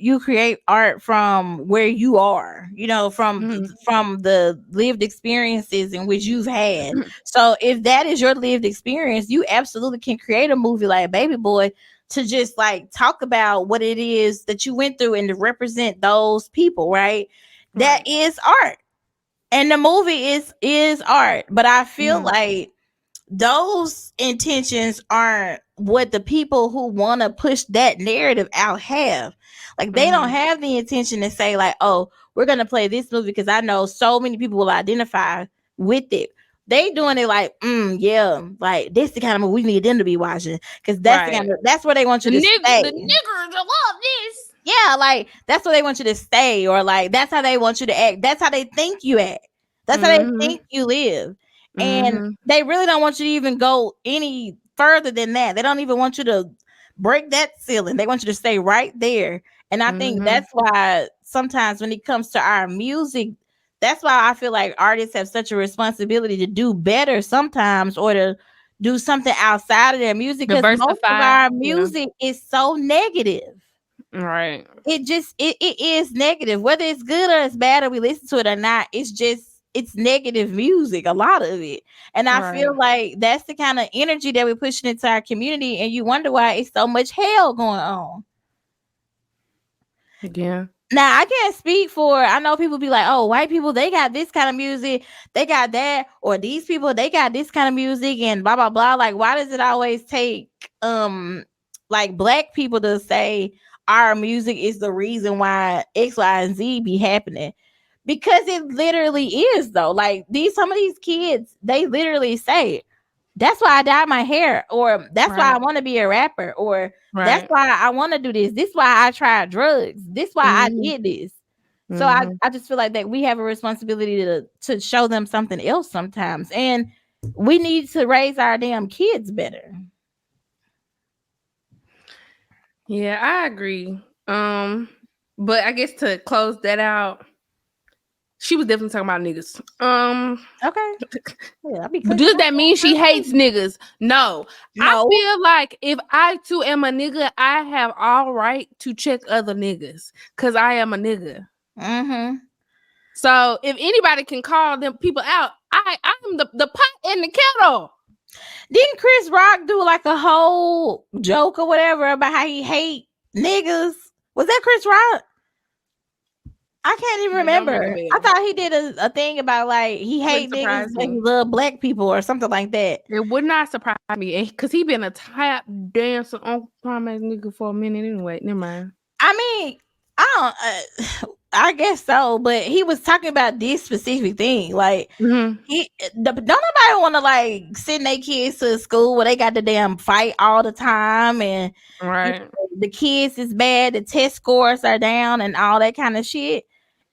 from where you are, from the lived experiences in which you've had. So if that is your lived experience, you absolutely can create a movie like Baby Boy to just like talk about what it is that you went through and to represent those people, right? That is art. And the movie is art. But I feel like those intentions aren't what the people who want to push that narrative out have. Like, they don't have the intention to say like, oh, we're going to play this movie because I know so many people will identify with it. They doing it like, like this the kind of movie we need them to be watching because that's where they want you to stay. The niggers love this. Yeah, like that's where they want you to stay, or like that's how they want you to act. That's how they think you act. That's how they think you live. And they really don't want you to even go any further than that. They don't even want you to break that ceiling. They want you to stay right there. And I think that's why sometimes when it comes to our music, that's why I feel like artists have such a responsibility to do better sometimes, or to do something outside of their music, because most of our music is so negative. Right. It is negative, whether it's good or it's bad or we listen to it or not. It's negative music, a lot of it. And I feel like that's the kind of energy that we're pushing into our community, and you wonder why it's so much hell going on. Yeah. Now, I can't speak for, I know people be like, oh, white people, they got this kind of music, they got that, or these people, they got this kind of music and blah, blah, blah. Like, why does it always take, like, black people to say our music is the reason why X, Y, and Z be happening? Because it literally is, though. Like, some of these kids, they literally say, that's why I dyed my hair, or that's why I want to be a rapper, or that's why I want to do this. This why I tried drugs. This why I did this. So I just feel like that we have a responsibility to show them something else sometimes, and we need to raise our damn kids better. Yeah, I agree. But I guess to close that out, she was definitely talking about niggas. Okay. Yeah, does that mean she hates niggas? No. I feel like if I too am a nigga, I have all right to check other niggas because I am a nigga. Mm-hmm. So if anybody can call them people out, I'm the pot in the kettle. Didn't Chris Rock do like a whole joke or whatever about how he hate niggas? Was that Chris Rock? I can't even remember. I thought he did a thing about like he hate niggas but he love black people or something like that. It would not surprise me because he been a tap dancer on Promise nigga for a minute anyway. Never mind. I mean, I guess so, but he was talking about this specific thing. Like don't nobody want to like send their kids to school where they got the damn fight all the time and the kids is bad, the test scores are down and all that kind of shit.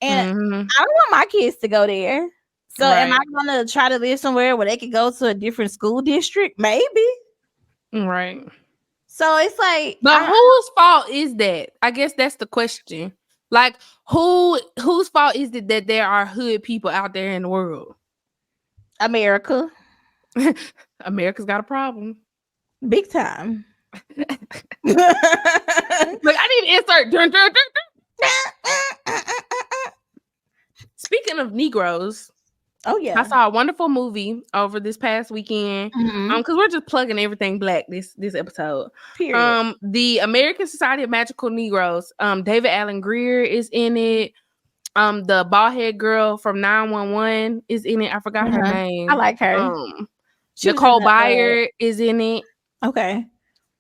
And I don't want my kids to go there. So am I gonna try to live somewhere where they could go to a different school district? Maybe. Right. So it's like, but whose fault is that? I guess that's the question. Like, whose fault is it that there are hood people out there in the world? America. America's got a problem. Big time. Look, I need to insert. Dun, dun, dun, dun. Speaking of Negroes. Oh yeah, I saw a wonderful movie over this past weekend. Because we're just plugging everything black this episode. Period. The American Society of Magical Negroes. David Alan Grier is in it. The bald head girl from 911 is in it. I forgot her name. I like her. Nicole Byer is in it. Okay.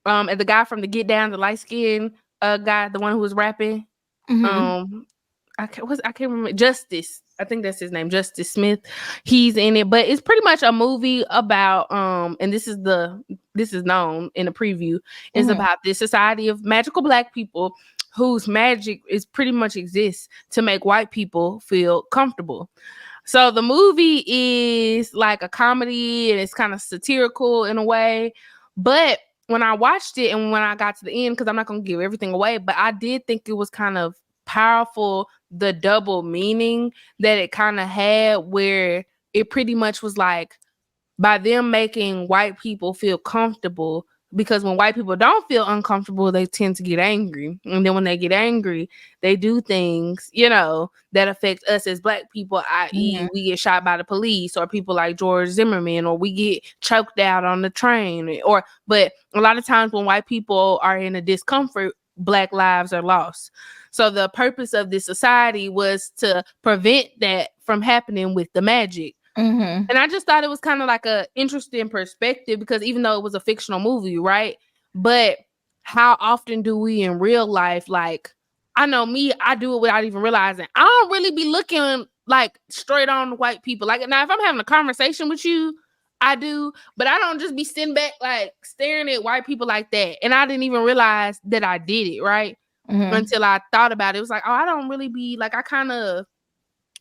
And the guy from the Get Down, the light skin guy, the one who was rapping. I can't remember. Justice. I think that's his name, Justice Smith. He's in it, but it's pretty much a movie about and this is known in the preview. It's about this society of magical black people whose magic is pretty much exists to make white people feel comfortable. So the movie is like a comedy and it's kind of satirical in a way, but when I watched it and when I got to the end, because I'm not going to give everything away, but I did think it was kind of powerful, the double meaning that it kind of had, where it pretty much was like by them making white people feel comfortable, because when white people don't feel uncomfortable, they tend to get angry. And then when they get angry, they do things, that affect us as black people, i.e. we get shot by the police, or people like George Zimmerman, or we get choked out on the train, but a lot of times when white people are in a discomfort, black lives are lost. So the purpose of this society was to prevent that from happening with the magic. And I just thought it was kind of like a interesting perspective, because even though it was a fictional movie, right? But how often do we in real life, like, I know me, I do it without even realizing. I don't really be looking like straight on white people. Like, now if I'm having a conversation with you, I do, but I don't just be sitting back like staring at white people like that. And I didn't even realize that I did it, right? Until I thought about it. It was like, oh, I don't really be like, I kind of,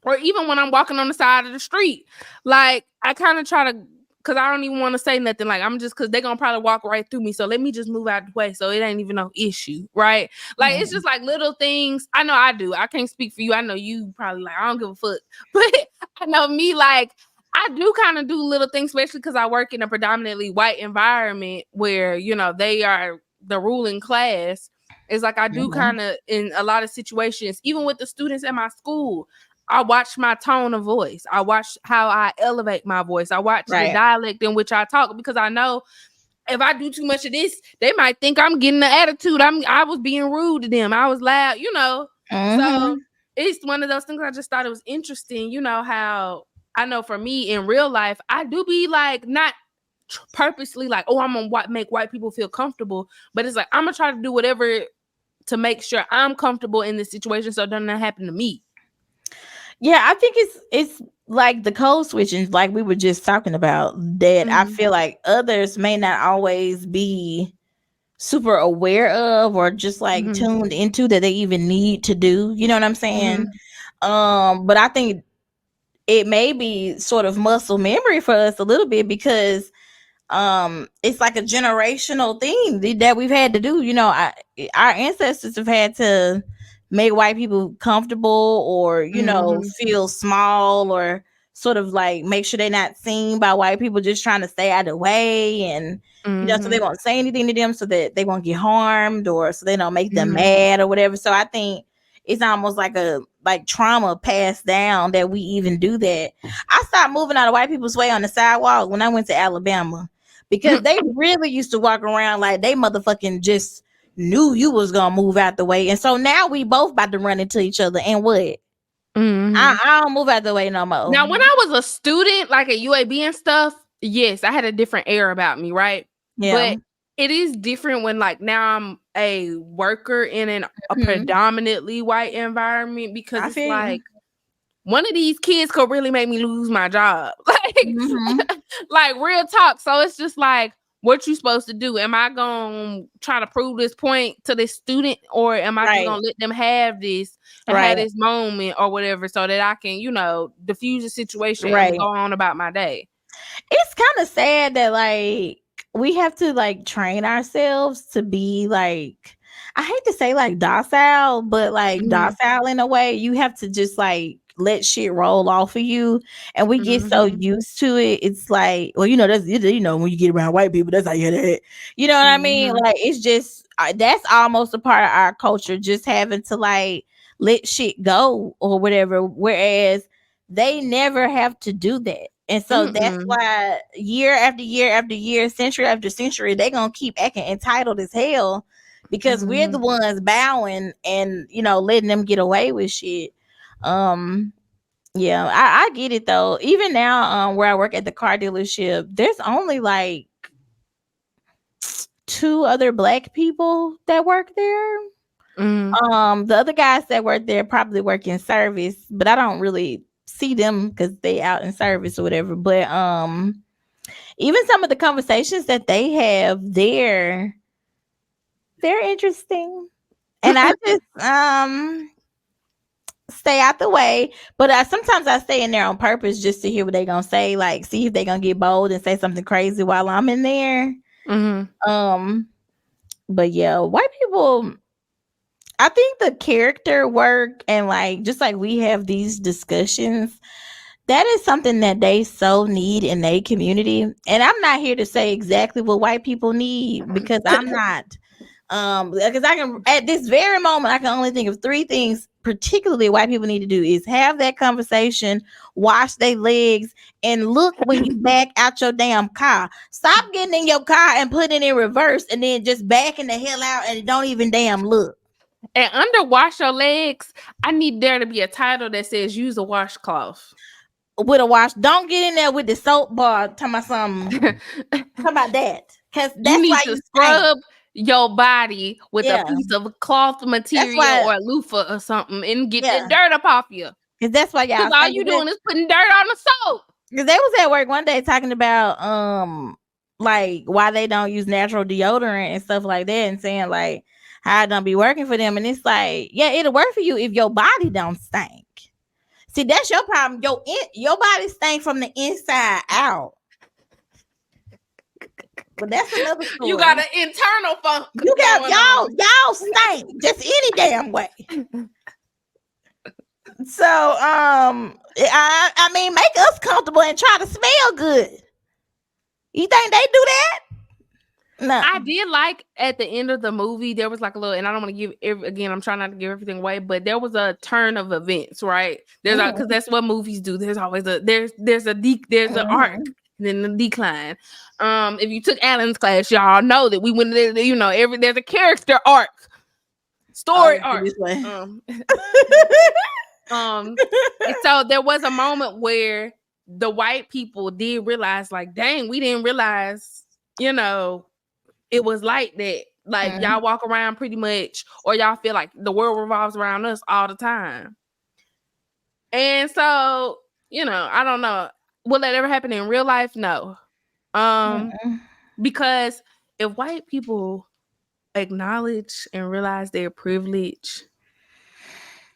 or even when I'm walking on the side of the street, like I kind of try to, because I don't even want to say nothing. Like, I'm just, because they're going to probably walk right through me. So let me just move out the way so it ain't even no issue, right? Like, it's just like little things. I know I do. I can't speak for you. I know you probably like, I don't give a fuck. But I know me, like, I do kind of do little things, especially because I work in a predominantly white environment where, they are the ruling class. It's like I do kind of, in a lot of situations, even with the students at my school, I watch my tone of voice. I watch how I elevate my voice. I watch the dialect in which I talk, because I know if I do too much of this, they might think I'm getting the attitude. I was being rude to them. I was loud, So it's one of those things. I just thought it was interesting, you know, how I know for me in real life, I do be like not purposely like, oh, I'm gonna make white people feel comfortable, but it's like I'm gonna try to do whatever to make sure I'm comfortable in this situation so it doesn't happen to me. Yeah, I think it's like the code switching, like we were just talking about, that I feel like others may not always be super aware of or just like tuned into that they even need to do. You know what I'm saying? But I think it may be sort of muscle memory for us a little bit, because it's like a generational thing that we've had to do. You know, our ancestors have had to make white people comfortable, or you know, feel small, or sort of like make sure they're not seen by white people just trying to stay out of the way, and you know, so they won't say anything to them so that they won't get harmed, or so they don't make them mad or whatever. So I think it's almost like a trauma passed down that we even do that. I stopped moving out of white people's way on the sidewalk when I went to Alabama, because they really used to walk around like they motherfucking just knew you was gonna move out the way. And so now we both about to run into each other, and what? I don't move out the way no more. Now, when I was a student, like at UAB and stuff, yes, I had a different air about me, right? Yeah. But it is different when like now I'm a worker in a predominantly white environment, because it's like one of these kids could really make me lose my job. Like, like real talk. So it's just like, what you supposed to do? Am I gonna try to prove this point to this student, or am I just gonna let them have this and have this moment or whatever, so that I can, you know, diffuse the situation and go on about my day? It's kind of sad that like we have to like train ourselves to be like, I hate to say like docile, but like docile in a way. You have to just like let shit roll off of you, and we get so used to it. It's like, well, you know, that's, you know, when you get around white people, that's how you that. You know what I mean? Like, it's just that's almost a part of our culture, just having to like let shit go or whatever. Whereas they never have to do that. And so that's why year after year after year, century after century, they're gonna keep acting entitled as hell, because we're the ones bowing and, you know, letting them get away with shit. Yeah, I get it though. Even now, where I work at the car dealership, there's only like 2 other black people that work there. The other guys that work there probably work in service, but I don't really see them because they out in service or whatever. But even some of the conversations that they have there, they're interesting. And I just stay out the way. But sometimes I stay in there on purpose just to hear what they gonna say, like see if they gonna get bold and say something crazy while I'm in there. But yeah, white people, I think the character work and like just like we have these discussions, that is something that they so need in their community. And I'm not here to say exactly what white people need, because I'm not. Because I can, at this very moment, I can only think of 3 things particularly white people need to do: is have that conversation, wash their legs, and look when you back out your damn car. Stop getting in your car and putting it in reverse and then just backing the hell out and don't even damn look. And under wash your legs, I need there to be a title that says use a washcloth. With a wash, don't get in there with the soap bar. Talking about something. Talking about that, because that's you need why to scrub your body with a piece of cloth material or a loofah or something and get the dirt up off you. Because that's why y'all. All you doing is putting dirt on the soap. Because they was at work one day talking about like why they don't use natural deodorant and stuff like that, and saying like how it don't be working for them. And it's like, yeah, it'll work for you if your body don't stink. See, that's your problem. Your body stink from the inside out. But that's another story. You got an internal funk. You got y'all stink just any damn way. So I mean, make us comfortable and try to smell good. You think they do that? No. I did like at the end of the movie, there was like a little, and I don't want to give again, I'm trying not to give everything away, but there was a turn of events, right? There's because that's what movies do. There's always there's an arc and then the decline. If you took Alan's class, y'all know that we went there, you know, there's a character arc. Story arc. And so there was a moment where the white people did realize, like, dang, we didn't realize, you know, it was like that. Like, y'all walk around pretty much, or y'all feel like the world revolves around us all the time. And so, you know, I don't know. Will that ever happen in real life? No. Because if white people acknowledge and realize their privilege,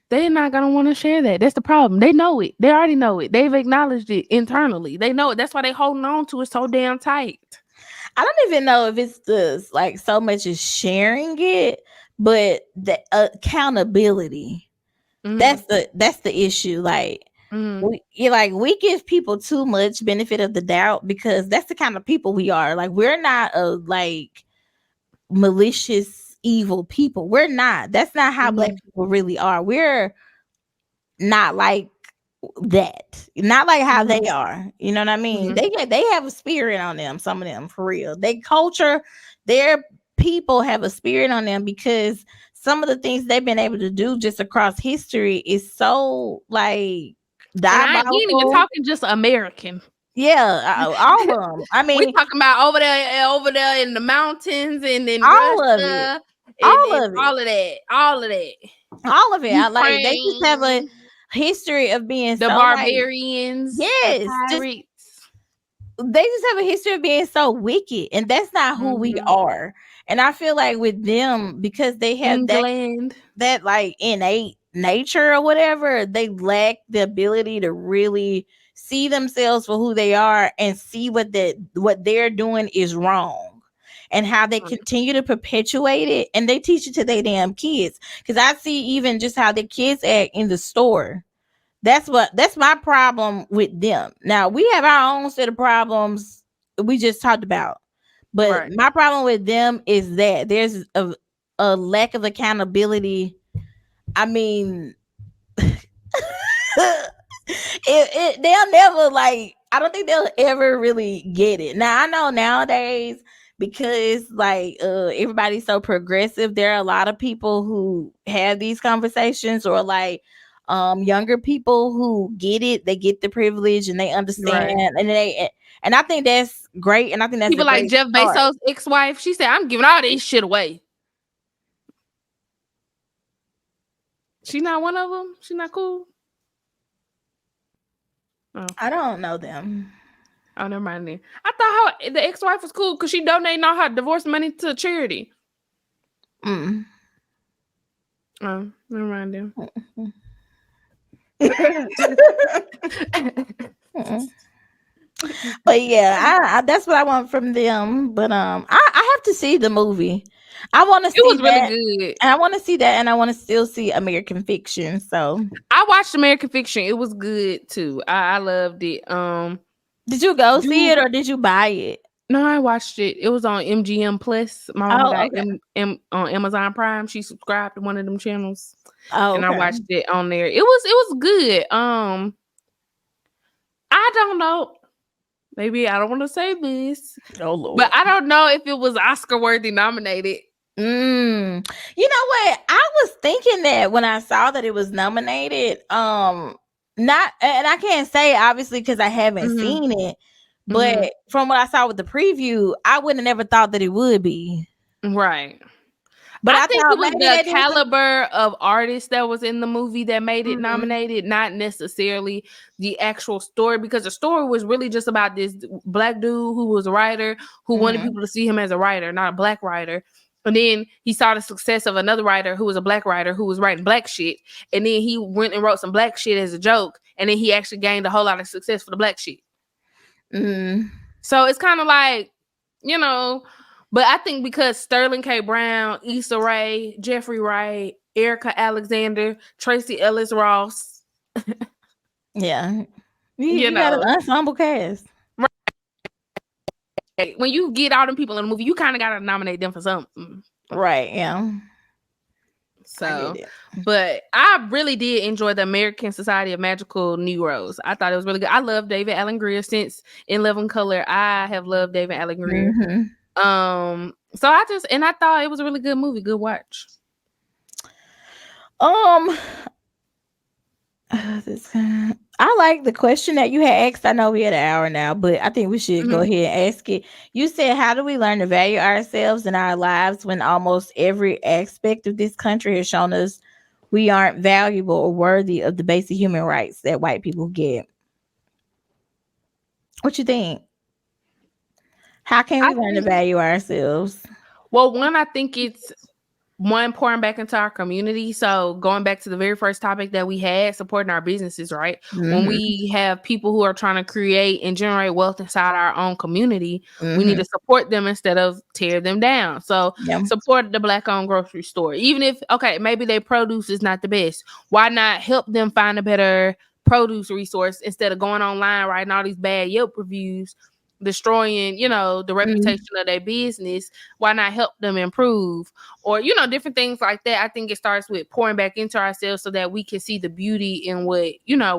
they're not going to want to share that. That's the problem. They know it. They already know it. They've acknowledged it internally. They know it. That's why they holding on to it so damn tight. I don't even know if it's this, like, so much as sharing it, but the accountability. That's the issue. Like, we give people too much benefit of the doubt because that's the kind of people we are. Like, we're not a like malicious, evil people. We're not. That's not how Black people really are. We're not like that, not like how they are. You know what I mean? They have a spirit on them. Some of them, for real. They culture, their people have a spirit on them because some of the things they've been able to do just across history is so like diabolical. We ain't even talking just American. Yeah, all of them. I mean, we talking about over there in the mountains and in all Russia, of it, all of that. Like, they just have a history of being the so barbarians, yes, the pirates. They just have a history of being so wicked, and that's not who we are. And I feel like with them, because they have that like innate nature or whatever, they lack the ability to really see themselves for who they are and see what they're doing is wrong, and how they continue to perpetuate it, and they teach it to their damn kids. Because I see even just how the kids act in the store. That's my problem with them. Now, we have our own set of problems we just talked about. But my problem with them is that there's a lack of accountability. I mean, they'll never like, I don't think they'll ever really get it. Now, I know nowadays, because like everybody's so progressive, there are a lot of people who have these conversations, or like younger people who get it. They get the privilege and they understand, and I think that's great. And I think that's people like Jeff Bezos' ex-wife. She said, "I'm giving all this shit away." She not one of them. She not cool. Oh. I don't know them. Oh, never mind then. I thought the ex-wife was cool because she donating all her divorce money to charity. Oh, never mind then. But yeah, I that's what I want from them. But I have to see the movie. I want to see. It was really good. And I want to see that, and I want to still see American Fiction. So I watched American Fiction. It was good too. I loved it. Did you go see it or did you buy it? No, I watched it. It was on MGM Plus. My mom got on Amazon Prime. She subscribed to one of them channels. And I watched it on there. It was good. I don't know. Maybe I don't want to say this. Oh Lord. But I don't know if it was Oscar worthy nominated. You know what? I was thinking that when I saw that it was nominated. Not, and I can't say obviously because I haven't seen it, but from what I saw with the preview, I would have never thought that it would be. Right. But I think it was the caliber of artists that was in the movie that made it nominated, not necessarily the actual story, because the story was really just about this black dude who was a writer who wanted people to see him as a writer, not a black writer. And then he saw the success of another writer who was a black writer who was writing black shit. And then he went and wrote some black shit as a joke. And then he actually gained a whole lot of success for the black shit. So it's kind of like, you know... But I think because Sterling K. Brown, Issa Rae, Jeffrey Wright, Erica Alexander, Tracy Ellis Ross. Yeah. You got an ensemble cast. Right. When you get all them people in the movie, you kind of got to nominate them for something. Right, yeah. So, but I really did enjoy the American Society of Magical Negroes. I thought it was really good. I love David Alan Grier since In Living Color. I have loved David Alan Grier. So I thought it was a really good movie, good watch. Um, I like the question that you had asked. I know we had an hour now, but I think we should go ahead and ask it. You said, how do we learn to value ourselves in our lives when almost every aspect of this country has shown us we aren't valuable or worthy of the basic human rights that white people get? What you think? How can we learn to value ourselves? Well, one, I think it's pouring back into our community. So going back to the very first topic that we had, supporting our businesses, right? When we have people who are trying to create and generate wealth inside our own community, we need to support them instead of tear them down. So support the Black-owned grocery store. Even if, okay, maybe their produce is not the best, why not help them find a better produce resource instead of going online writing all these bad Yelp reviews, destroying, the reputation of their business? Why not help them improve? Or, different things like that. I think it starts with pouring back into ourselves so that we can see the beauty in what,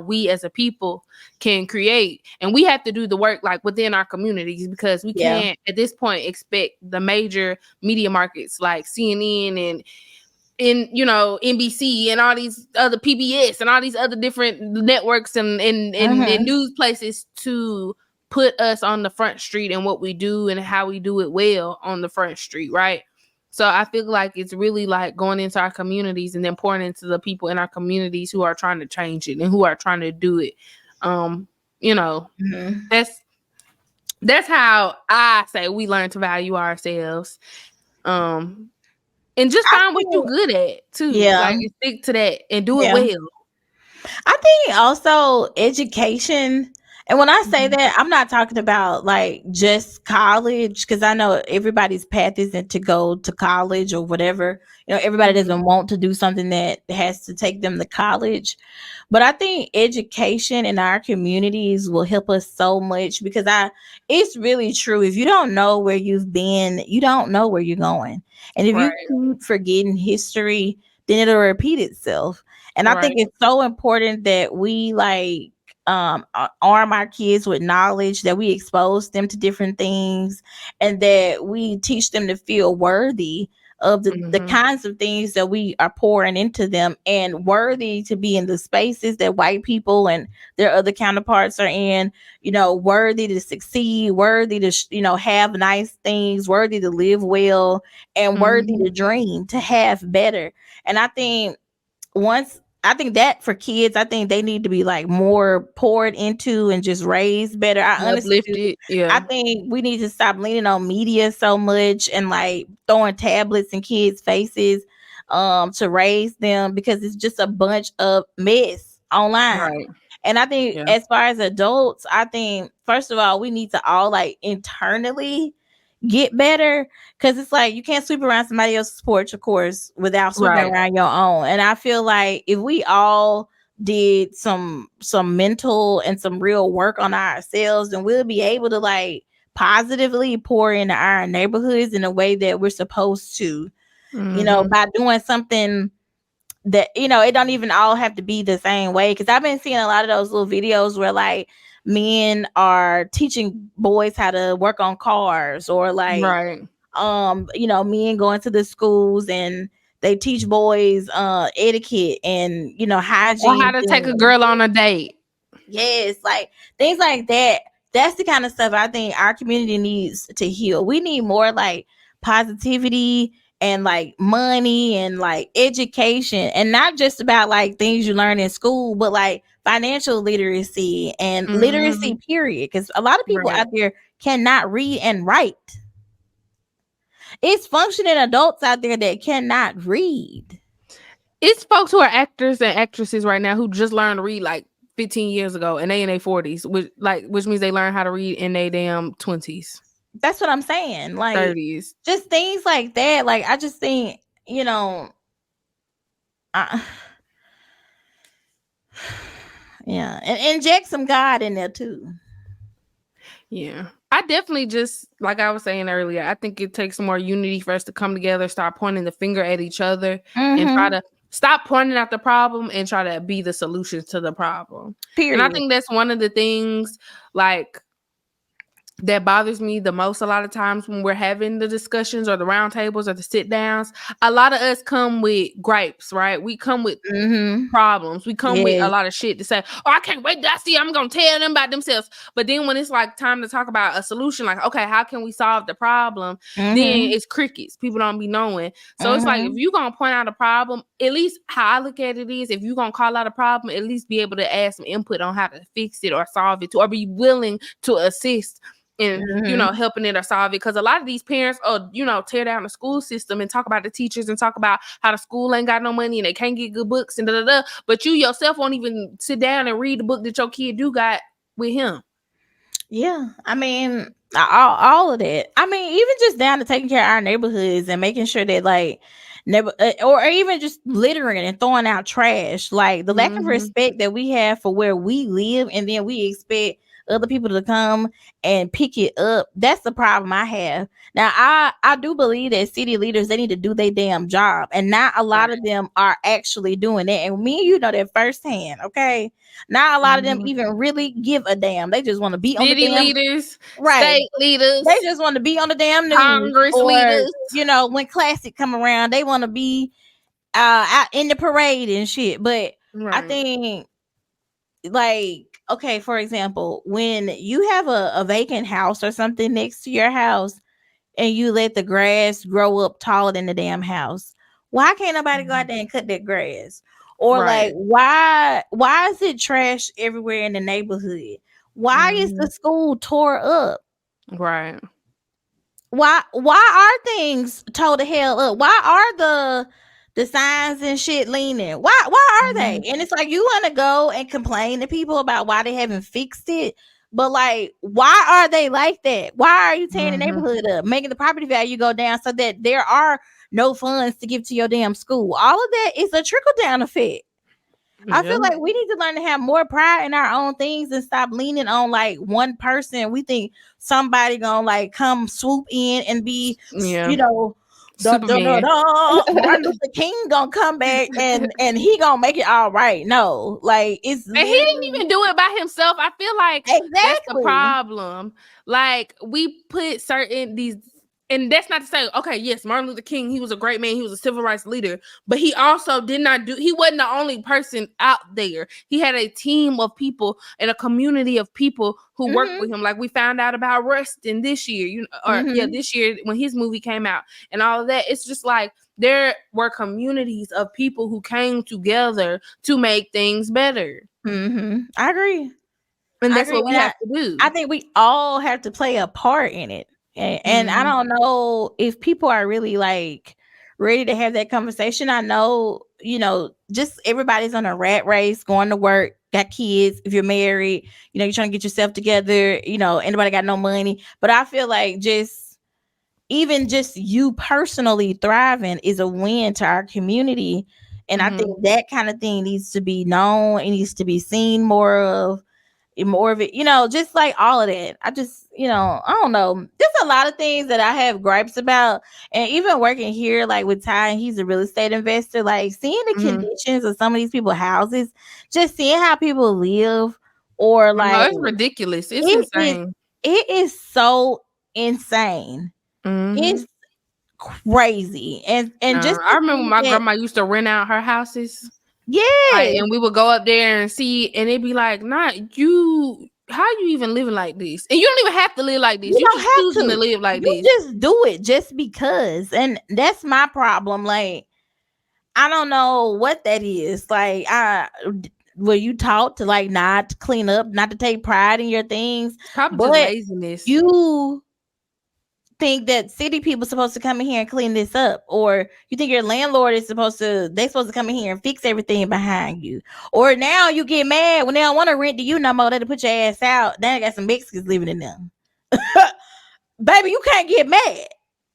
we as a people can create. And we have to do the work like within our communities, because we can't at this point expect the major media markets like CNN and NBC and all these other PBS and all these other different networks and news places to put us on the front street and what we do and how we do it well on the front street, right? So I feel like it's really like going into our communities and then pouring into the people in our communities who are trying to change it and who are trying to do it. That's how I say we learn to value ourselves. And just find what you're good at too. Like, and stick to that and do it well. I think also education. And when I say that, I'm not talking about like just college, because I know everybody's path isn't to go to college or whatever. Everybody doesn't want to do something that has to take them to college. But I think education in our communities will help us so much, because it's really true. If you don't know where you've been, you don't know where you're going. And if you keep forgetting history, then it'll repeat itself. And I think it's so important that we like arm our kids with knowledge, that we expose them to different things, and that we teach them to feel worthy of the kinds of things that we are pouring into them, and worthy to be in the spaces that white people and their other counterparts are in, worthy to succeed, worthy to, have nice things, worthy to live well, and worthy to dream, to have better. And I think that for kids, I think they need to be like more poured into and just raised better. I honestly do. I think we need to stop leaning on media so much and like throwing tablets in kids' faces to raise them, because it's just a bunch of mess online. And I think as far as adults, I think first of all, we need to all like internally get better, because it's like you can't sweep around somebody else's porch, of course, without sweeping around your own. And I feel like if we all did some mental and some real work on ourselves, then we'll be able to like positively pour into our neighborhoods in a way that we're supposed to, by doing something that, it don't even all have to be the same way. Because I've been seeing a lot of those little videos where like men are teaching boys how to work on cars, or like men going to the schools and they teach boys etiquette and hygiene, or how to take a girl on a date. Yes, like things like that. That's the kind of stuff I think our community needs to heal. We need more like positivity and like money and like education, and not just about like things you learn in school, but like financial literacy and literacy period, because a lot of people out there cannot read and write. It's functioning adults out there that cannot read. It's folks who are actors and actresses right now who just learned to read like 15 years ago, and they in their 40s, which means they learn how to read in their damn 20s. That's what I'm saying. Like 30s. Just things like that. Like I just think, yeah, and inject some God in there too. Yeah, I definitely, just like I was saying earlier, I think it takes more unity for us to come together, start pointing the finger at each other, and try to stop pointing out the problem and try to be the solutions to the problem. Period. And I think that's one of the things, like, that bothers me the most a lot of times when we're having the discussions or the round tables or the sit downs, a lot of us come with gripes, right? We come with problems. We come with a lot of shit to say, oh, I can't wait to see, I'm going to tell them about themselves. But then when it's like time to talk about a solution, like, okay, how can we solve the problem? Then it's crickets. People don't be knowing. So it's like, if you're going to point out a problem, at least how I look at it is, if you're going to call out a problem, at least be able to add some input on how to fix it or solve it, or be willing to assist in helping it or solve it. Because a lot of these parents tear down the school system and talk about the teachers and talk about how the school ain't got no money and they can't get good books and but you yourself won't even sit down and read the book that your kid do got with him. Yeah, I mean, all of that. I mean, even just down to taking care of our neighborhoods and making sure that, like, never or even just littering and throwing out trash. Like, the lack of respect that we have for where we live, and then we expect other people to come and pick it up. That's the problem I have. Now, I do believe that city leaders, they need to do their damn job, and not a lot of them are actually doing that. And me and you know that firsthand. Okay, not a lot of them even really give a damn. They just want to be on the damn leaders, right. State leaders. They just want to be on the damn news. Congress or, leaders. When Classic come around, they want to be out in the parade and shit. But I think, like, okay, for example, when you have a vacant house or something next to your house and you let the grass grow up taller than the damn house, why can't nobody go out there and cut that grass? Or like, why is it trash everywhere in the neighborhood? Why is the school tore up? Right. Why are things tore the hell up? Why are the signs and shit leaning? Why are they? And it's like, you want to go and complain to people about why they haven't fixed it, but like, why are they like that? Why are you tearing the neighborhood up, making the property value go down so that there are no funds to give to your damn school? All of that is a trickle down effect. I feel like we need to learn to have more pride in our own things and stop leaning on like one person. We think somebody gonna like come swoop in and be, Martin Luther King gonna come back and he gonna make it all right. No, like, it's and he didn't even do it by himself. I feel like that's the problem. Like, we put these. And that's not to say, okay, yes, Martin Luther King, he was a great man. He was a civil rights leader. But he also he wasn't the only person out there. He had a team of people and a community of people who worked with him. Like, we found out about Rustin this year, this year when his movie came out and all of that. It's just like, there were communities of people who came together to make things better. I agree. And that's what we have to do. I think we all have to play a part in it. And I don't know if people are really like ready to have that conversation. I know, just everybody's on a rat race, going to work, got kids. If you're married, you're trying to get yourself together, anybody got no money. But I feel like even just you personally thriving is a win to our community. And I think that kind of thing needs to be known. It needs to be seen more of it, just like all of that. I just, I don't know. There's a lot of things that I have gripes about. And even working here, like with Ty, and he's a real estate investor, like seeing the conditions of some of these people's houses, just seeing how people live, or like, it's ridiculous. It's insane. It is so insane. It's crazy. And just I remember my grandma used to rent out her houses. Yeah. And we would go up there and see, and it'd be like, you, how you even living like this? And you don't even have to live like this. You don't just have choosing to live like this. Just do it just because. And that's my problem. Like, I don't know what that is. Like, were you taught to like not clean up, not to take pride in your things? Probably just laziness. You think that city people supposed to come in here and clean this up, or you think your landlord is supposed to come in here and fix everything behind you, or now you get mad when they don't want to rent to you no more, they put your ass out. Now I got some Mexicans living in them. Baby, you can't get mad.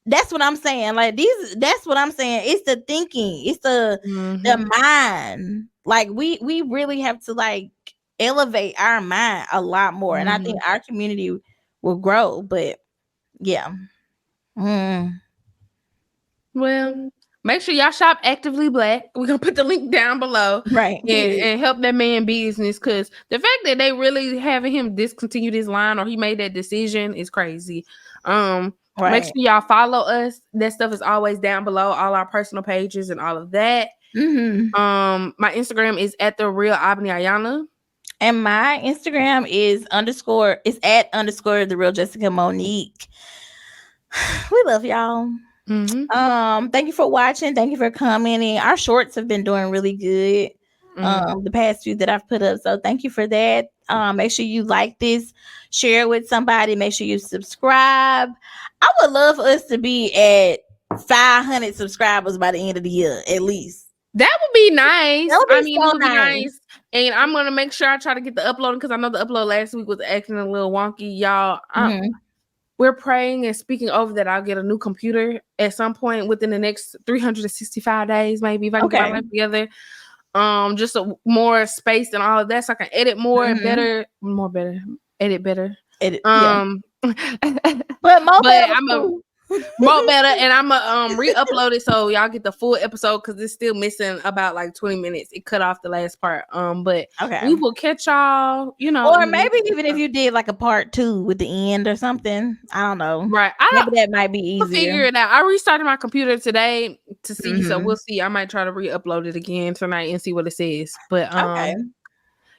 That's what I'm saying. Like, that's what I'm saying. It's the thinking, it's the mind. Like, we really have to like elevate our mind a lot more. And I think our community will grow. But yeah. Well, Make sure y'all shop Actively Black. We're gonna put the link down below, right? And help that man business, because the fact that they really having him discontinue this line or he made that decision is crazy. Make sure y'all follow us. That stuff is always down below, all our personal pages and all of that. My Instagram is at the real Abni Ayana. And my Instagram is at _ the real Jessica Monique. We love y'all. Thank you for watching. Thank you for commenting. Our shorts have been doing really good. The past few that I've put up. So thank you for that. Make sure you like this, share it with somebody. Make sure you subscribe. I would love us to be at 500 subscribers by the end of the year, at least. That would be nice. It would be nice. And I'm gonna make sure I try to get the uploading, because I know the upload last week was acting a little wonky, y'all. We're praying and speaking over that I'll get a new computer at some point within the next 365 days, maybe, if I can get my life together. Just more space and all of that, so I can edit more and better, edit better. But I'm more better, and I'm gonna re-upload it so y'all get the full episode, because it's still missing about like 20 minutes. It cut off the last part. But we will catch y'all, or maybe even if you did like a part 2 with the end or something. I don't know. Right. Maybe that might be easier. We'll figure it out. I restarted my computer today to see, so we'll see. I might try to re-upload it again tonight and see what it says. But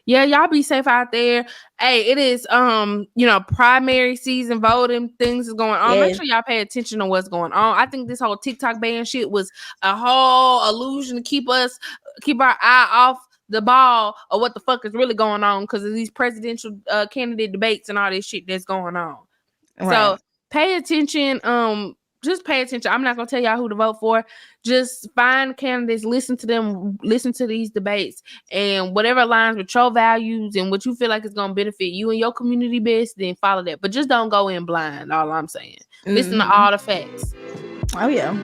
yeah, y'all be safe out there. Hey, it is primary season voting. Things is going on. Make sure y'all pay attention to what's going on. I think this whole TikTok ban shit was a whole illusion to keep our eye off the ball of what the fuck is really going on, because of these presidential candidate debates and all this shit that's going on. So pay attention. Just pay attention. I'm not gonna tell y'all who to vote for. Just find candidates, listen to them, listen to these debates, and whatever aligns with your values and what you feel like is gonna benefit you and your community best, then follow that. But just don't go in blind. All I'm saying. Listen to all the facts. Oh yeah.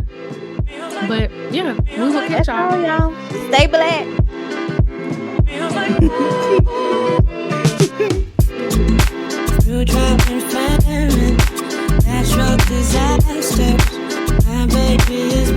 But yeah, we will catch y'all. Stay black. Natural disasters. My baby is